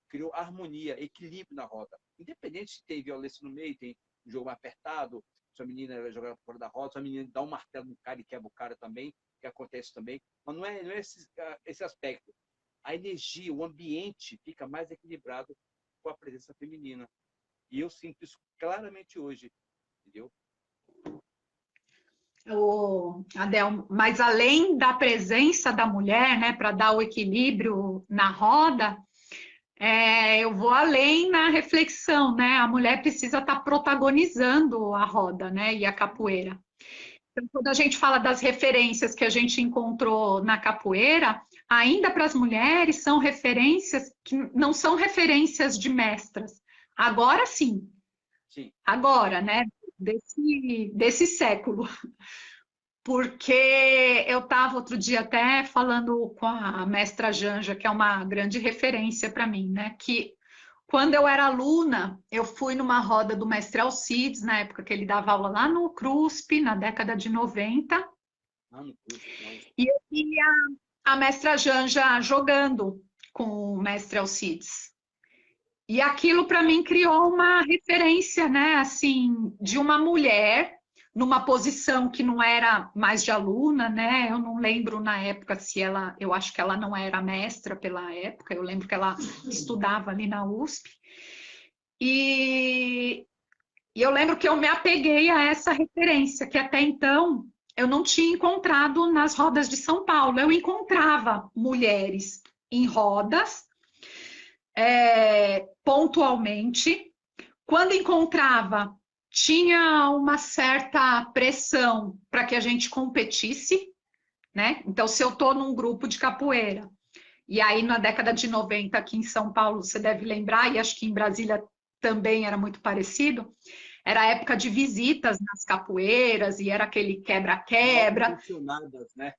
criou harmonia, equilíbrio na roda. Independente se tem violência no meio, tem um jogo mais apertado, se a menina vai jogar fora da roda, se a menina dá um martelo no cara e quebra o cara também, que acontece também. Mas não é esse aspecto. A energia, o ambiente fica mais equilibrado com a presença feminina. E eu sinto isso claramente hoje, entendeu? Adel, mas além da presença da mulher, né, para dar o equilíbrio na roda, eu vou além na reflexão, né? A mulher precisa estar protagonizando a roda, né, e a capoeira. Então, quando a gente fala das referências que a gente encontrou na capoeira, ainda para as mulheres são referências que não são referências de mestras. Agora sim. Sim. Agora, né? Desse século. Porque eu estava outro dia até falando com a mestra Janja, que é uma grande referência para mim, né? Que quando eu era aluna, eu fui numa roda do mestre Alcides, na época que ele dava aula lá no CRUSP, na década de 90. E eu via a mestra Janja jogando com o mestre Alcides. E aquilo para mim criou uma referência, né, assim, de uma mulher numa posição que não era mais de aluna, né? Eu não lembro na época se ela, eu acho que ela não era mestra pela época, eu lembro que ela estudava ali na USP. E eu lembro que eu me apeguei a essa referência, que até então eu não tinha encontrado nas rodas de São Paulo. Eu encontrava mulheres em rodas, pontualmente. Quando encontrava, tinha uma certa pressão para que a gente competisse, né? Então, se eu estou num grupo de capoeira, e aí na década de 90 aqui em São Paulo, você deve lembrar, e acho que em Brasília também era muito parecido, era a época de visitas nas capoeiras, e era aquele quebra-quebra. Né?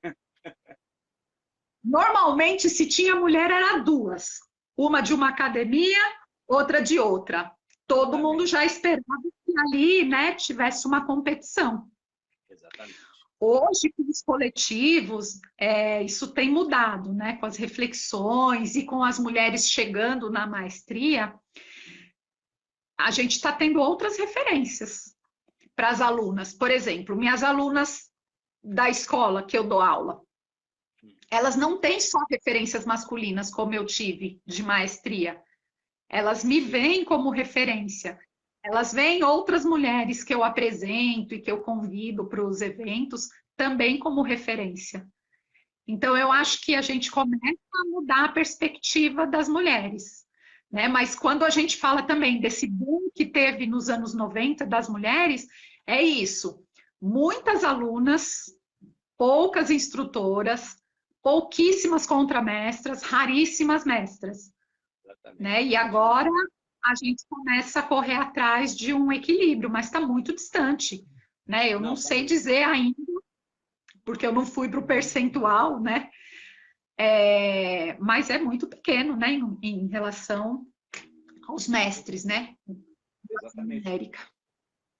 Normalmente, se tinha mulher, era duas. Uma de uma academia, outra de outra. Todo mundo já esperava que ali, né, tivesse uma competição. Exatamente. Hoje, com os coletivos, isso tem mudado, né? Com as reflexões e com as mulheres chegando na maestria, a gente está tendo outras referências para as alunas. Por exemplo, minhas alunas da escola que eu dou aula, elas não têm só referências masculinas, como eu tive de maestria. Elas me veem como referência. Elas veem outras mulheres que eu apresento e que eu convido para os eventos também como referência. Então, eu acho que a gente começa a mudar a perspectiva das mulheres, né? Mas quando a gente fala também desse boom que teve nos anos 90 das mulheres, é isso. Muitas alunas, poucas instrutoras, pouquíssimas contramestras, raríssimas mestras, né? E agora a gente começa a correr atrás de um equilíbrio, mas está muito distante, né? Eu não sei dizer ainda, porque eu não fui para o percentual, né? Mas é muito pequeno, né? Em relação aos mestres, né? Exatamente. Érica.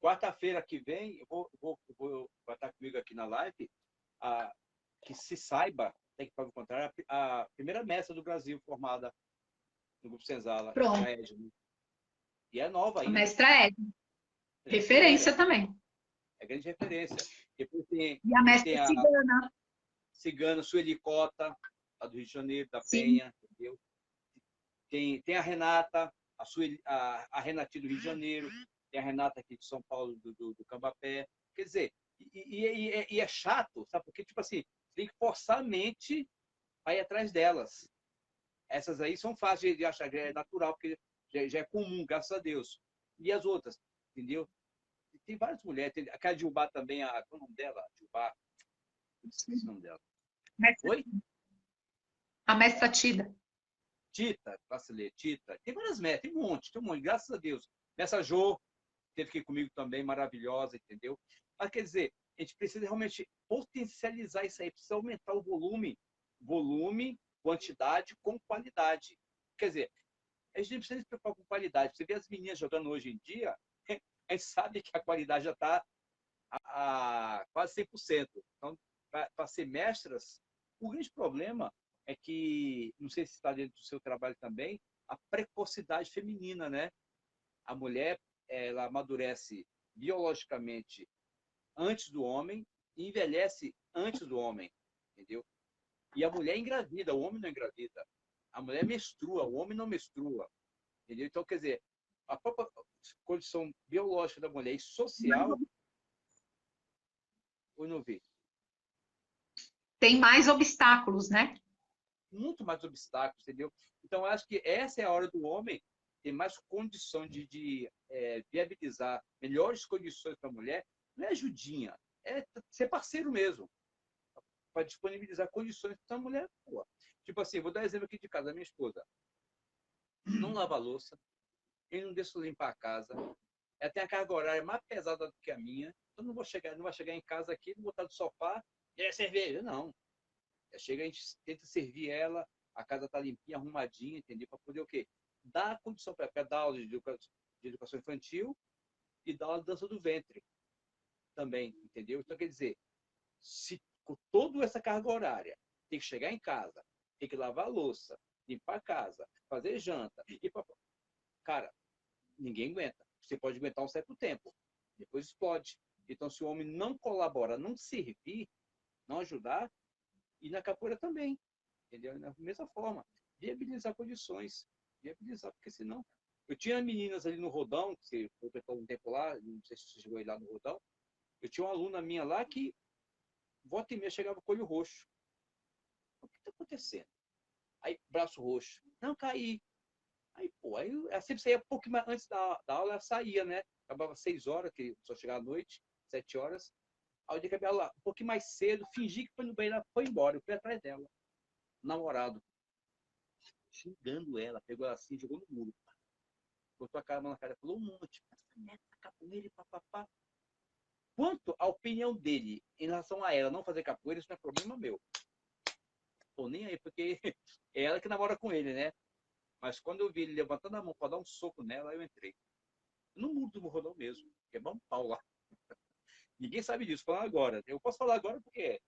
Quarta-feira que vem, vai estar comigo aqui na live, que se saiba, tem que encontrar a primeira mestra do Brasil formada no Grupo Senzala. Pronto. A Edna. E é nova A ainda. mestra Edna. Referência também. É grande referência. Depois tem, e a mestra tem a Cigana. Cigana, Sueli Cota, a do Rio de Janeiro, da Sim. Penha, entendeu? Tem a Renata, a Renatinha do Rio de Janeiro, tem a Renata aqui de São Paulo, do Cambapé. Quer dizer, e é chato, sabe? Porque, tipo assim, tem que forçar a mente a ir atrás delas. Essas aí são fáceis de achar, é natural, porque já é comum, graças a Deus. E as outras, entendeu? Tem várias mulheres, tem aquela Dilbá também, qual é o nome dela? Dilbá, eu esqueci o nome dela. Oi? A mestra Tida. Tita, vacilei, Tita. Tem várias mestres, tem um monte, graças a Deus. Nessa Jo, teve aqui comigo também, maravilhosa, entendeu? Mas quer dizer, a gente precisa realmente potencializar isso aí, precisa aumentar o volume, quantidade com qualidade. Quer dizer, a gente não precisa se preocupar com qualidade. Você vê as meninas jogando hoje em dia, a gente sabe que a qualidade já está a quase 100%. Então, para ser mestras, o grande problema é que, não sei se está dentro do seu trabalho também, a precocidade feminina, né? A mulher, ela amadurece biologicamente antes do homem e envelhece antes do homem, entendeu? E a mulher engravida, o homem não engravida. A mulher menstrua, o homem não menstrua, entendeu? Então, quer dizer, a própria condição biológica da mulher e social, eu não vi. Tem mais obstáculos, né? Muito mais obstáculos, entendeu? Então, acho que essa é a hora do homem ter mais condição de viabilizar melhores condições para a mulher. Não é ajudinha, é ser parceiro mesmo, para disponibilizar condições para a mulher. Pô. Tipo assim, vou dar um exemplo aqui de casa. Minha esposa não lava a louça, ele não deixa eu limpar a casa, ela tem a carga horária mais pesada do que a minha, então não vai chegar em casa aqui, não vou estar no sofá, e é cerveja, não. Chega, a gente tenta servir ela, a casa tá limpinha, arrumadinha, entendeu? Para poder o quê? Dar condição para dar aula de educação infantil e dar aula de dança do ventre também, entendeu? Então, quer dizer, se com toda essa carga horária, tem que chegar em casa, tem que lavar a louça, limpar a casa, fazer janta, cara, ninguém aguenta. Você pode aguentar um certo tempo, depois explode. Então, se o homem não colabora, não servir, não ajudar, e na capoeira também, entendeu? Da mesma forma, viabilizar condições, viabilizar, porque senão... Eu tinha meninas ali no Rodão, que você foi um tempo lá, não sei se você chegou aí lá no Rodão, eu tinha uma aluna minha lá que volta e meia chegava com o olho roxo. O que está acontecendo? Aí, braço roxo. Não, caí. Aí, pô, aí ela sempre saía um pouco mais antes da aula, ela saía, né? Acabava 6 horas, que só chegava à noite, 7 horas. Aí eu acabei lá um pouquinho mais cedo, fingi que foi no banheiro, ela foi embora, eu fui atrás dela. Namorado. Xingando ela, pegou ela assim, jogou no muro. Botou a cara na cara, falou um monte. Essa neta, capoeira e papapá. Quanto à opinião dele em relação a ela não fazer capoeira, isso não é problema meu. Tô nem aí, porque é ela que namora com ele, né? Mas quando eu vi ele levantando a mão para dar um soco nela, eu entrei. No muro do Rodão mesmo, que é bom pau lá. Ninguém sabe disso, falando agora. Eu posso falar agora porque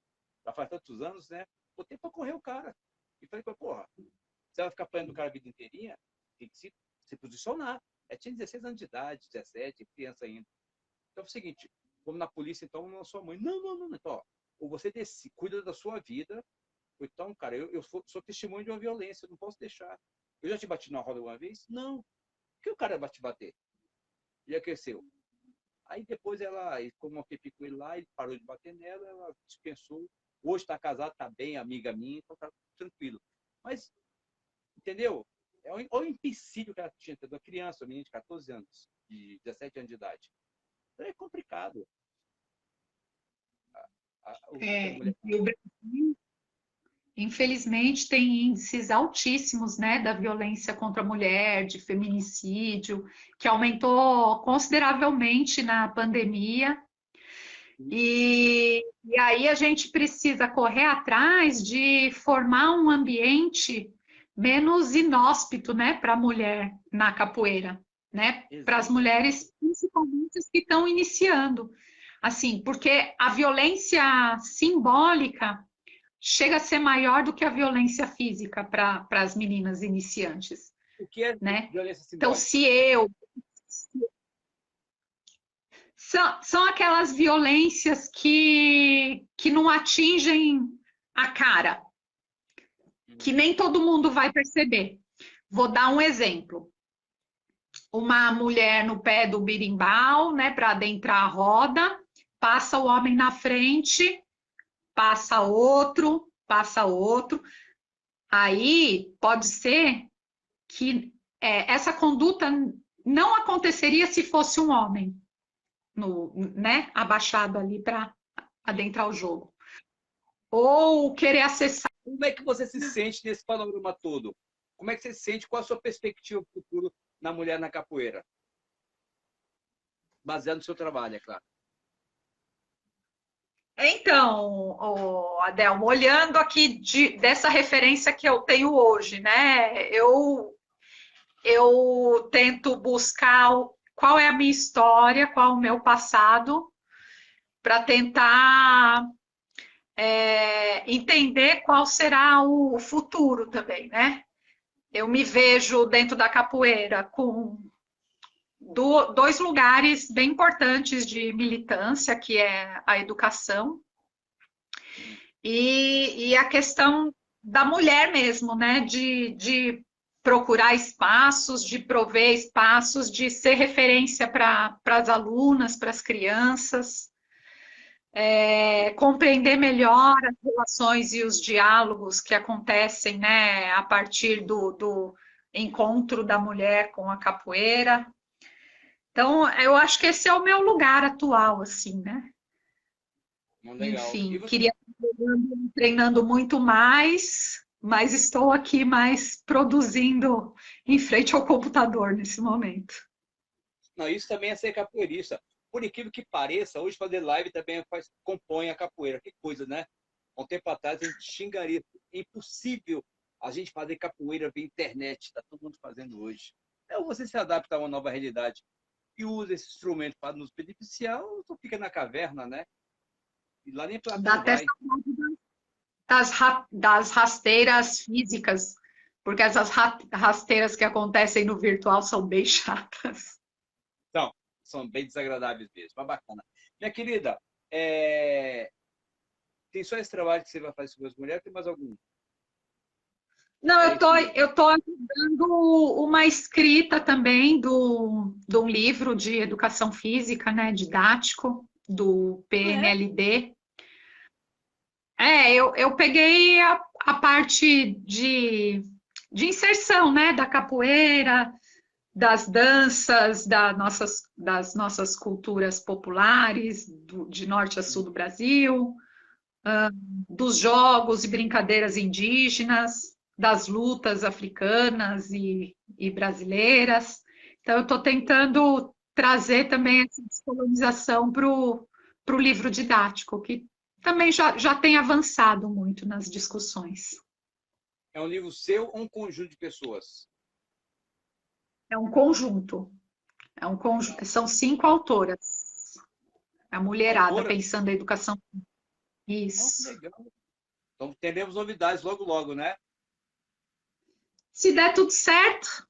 já faz tantos anos, né? Botei para correr o cara. E falei, porra, se ela ficar apanhando o cara a vida inteirinha, tem que se posicionar. Ela tinha 16 anos de idade, 17, criança ainda. Então é o seguinte, vamos na polícia, então, na sua mãe. Não, não, não. Então, ó, ou você cuida da sua vida, ou então, cara, eu sou testemunho de uma violência, eu não posso deixar. Eu já te bati na roda uma vez? Não. Por que o cara vai te bater? Já cresceu. Aí depois ela, como eu fiquei com ele lá, ele parou de bater nela, ela dispensou. Hoje está casada, está bem, amiga minha, então tá tranquilo. Mas, entendeu? Olha o empecilho que ela tinha, uma criança, uma menina de 14 anos, de 17 anos de idade. Então é complicado. E o Brasil, infelizmente, tem índices altíssimos, né, da violência contra a mulher, de feminicídio, que aumentou consideravelmente na pandemia. E aí a gente precisa correr atrás de formar um ambiente menos inóspito, né, para a mulher na capoeira, né, para as mulheres, principalmente as que estão iniciando. Assim, porque a violência simbólica chega a ser maior do que a violência física para as meninas iniciantes. O que é, né, violência simbólica? Então, se eu... São aquelas violências que não atingem a cara, que nem todo mundo vai perceber. Vou dar um exemplo. Uma mulher no pé do birimbau, né, para adentrar a roda, passa o homem na frente, passa outro. Aí pode ser que essa conduta não aconteceria se fosse um homem, né, abaixado ali para adentrar o jogo. Ou querer acessar. Como é que você se sente nesse panorama todo? Como é que você se sente? Qual a sua perspectiva para o futuro na mulher na capoeira? Baseado no seu trabalho, é claro. Então, Adelmo, olhando aqui dessa referência que eu tenho hoje, né? Eu tento buscar qual é a minha história, qual é o meu passado, para tentar entender qual será o futuro também, né? Eu me vejo dentro da capoeira com dois lugares bem importantes de militância, que é a educação e a questão da mulher mesmo, né? De procurar espaços, de prover espaços, de ser referência para as alunas, para as crianças, compreender melhor as relações e os diálogos que acontecem, né, a partir do encontro da mulher com a capoeira. Então, eu acho que esse é o meu lugar atual, assim, né? Legal. Enfim, queria estar treinando muito mais, mas estou aqui mais produzindo em frente ao computador nesse momento. Não, isso também é ser capoeirista. Por incrível que pareça, hoje fazer live também compõe a capoeira. Que coisa, né? Há um tempo atrás a gente xingaria. É impossível a gente fazer capoeira via internet. Está todo mundo fazendo hoje. Então você se adapta a uma nova realidade e usa esse instrumento para nos beneficiar, ou tu fica na caverna, né? E lá nem para das rasteiras físicas, porque essas rasteiras que acontecem no virtual são bem chatas. Então, são bem desagradáveis mesmo, mas bacana. Minha querida, tem só esse trabalho que você vai fazer sobre as mulheres, tem mais algum? Não, eu tô ajudando uma escrita também de um livro de educação física, né, didático, do PNLD. Eu peguei a parte de inserção, né, da capoeira, das danças, das nossas culturas populares, de norte a sul do Brasil, dos jogos e brincadeiras indígenas, das lutas africanas e brasileiras. Então, eu estou tentando trazer também essa descolonização para o livro didático, que também já tem avançado muito nas discussões. É um livro seu ou um conjunto de pessoas? É um conjunto. São 5 autoras. A mulherada pensando a educação. Isso. Legal. Então teremos novidades logo, logo, né? Se der tudo certo.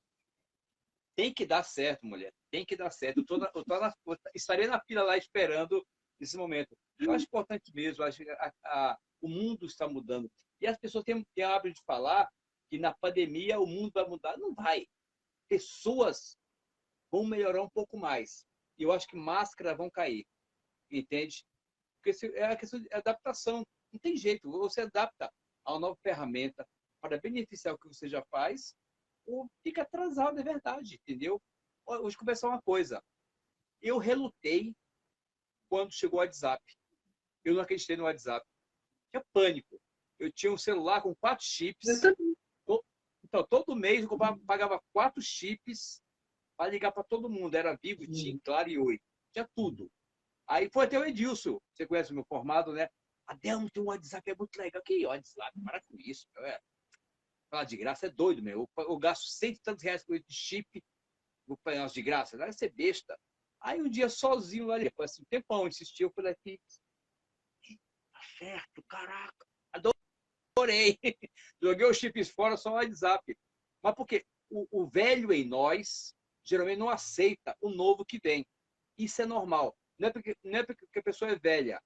Tem que dar certo, mulher. Tem que dar certo. Eu estarei na fila lá esperando nesse momento. Eu acho importante mesmo, eu acho que o mundo está mudando. E as pessoas têm a hábito de falar que na pandemia o mundo vai mudar. Não vai. Pessoas vão melhorar um pouco mais. E eu acho que máscaras vão cair. Entende? Porque é a questão de adaptação. Não tem jeito. Você adapta a uma nova ferramenta para beneficiar o que você já faz, ou fica atrasado, é verdade, entendeu? Hoje começar uma coisa. Eu relutei quando chegou o WhatsApp. Eu não acreditei no WhatsApp. Tinha pânico. Eu tinha um celular com 4 chips. Então, todo mês eu pagava 4 chips para ligar para todo mundo. Era Vivo, TIM, Claro e Oi. Tinha tudo. Aí foi até o Edilson. Você conhece o meu formado, né? Adelmo, tem um WhatsApp, é muito legal. Que WhatsApp? Para com isso. Falar de graça é doido, meu. Eu gasto 100 e tantos reais por de chip. Vou pegar de graça. Vai ser besta. Aí um dia sozinho lá, depois assim, um tempão, insistiu, eu falei aqui. Tá certo, caraca. Adorei. Joguei os chips fora, só o WhatsApp. Mas por quê? O velho em nós geralmente não aceita o novo que vem. Isso é normal. Não é porque a pessoa é velha.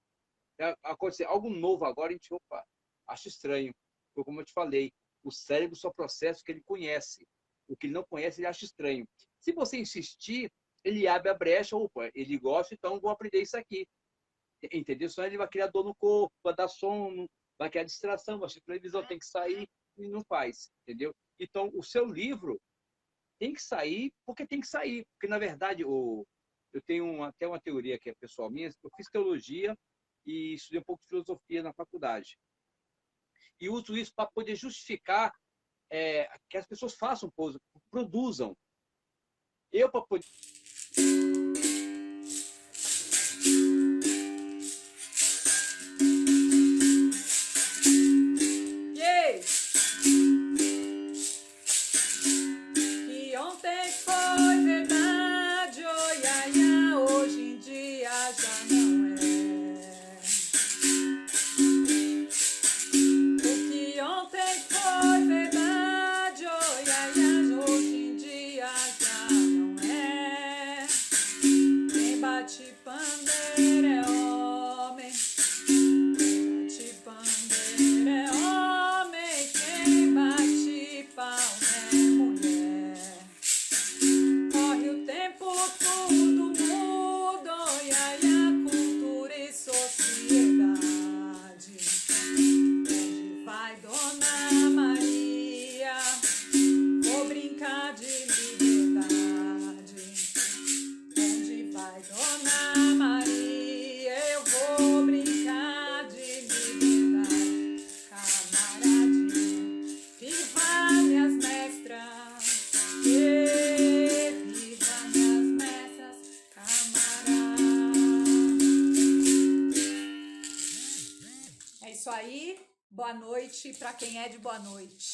Acontecer algo novo agora, a gente, opa, acha estranho. Porque, como eu te falei, o cérebro só processa o que ele conhece. O que ele não conhece, ele acha estranho. Se você insistir, ele abre a brecha, opa, ele gosta, então vou aprender isso aqui. Entendeu? Senão ele vai criar dor no corpo, vai dar sono, vai criar distração, vai assistir televisão, tem que sair e não faz. Entendeu? Então, o seu livro tem que sair porque tem que sair. Porque, na verdade, eu tenho até uma teoria que é pessoal minha, eu fiz teologia e estudei um pouco de filosofia na faculdade. E uso isso para poder justificar que as pessoas façam, produzam. Eu, para poder... E ontem foi verdade, oh, ia, ia, hoje em dia já não é. O que ontem foi verdade, oh, ia, ia, hoje em dia já não é. Quem bate pandeiro é homem, quem bate pandeiro é homem, quem bate pau é mulher. Corre o tempo, tudo muda, oh, ia, ia, cultura e sociedade. Onde vai Dona Maria? Vou brincar de liberdade. Onde vai Dona Maria? Eu vou brincar de liberdade. Camaradinha, viva minhas mestras, viva minhas mestras, camarada. É isso aí. Boa noite para quem é de boa noite.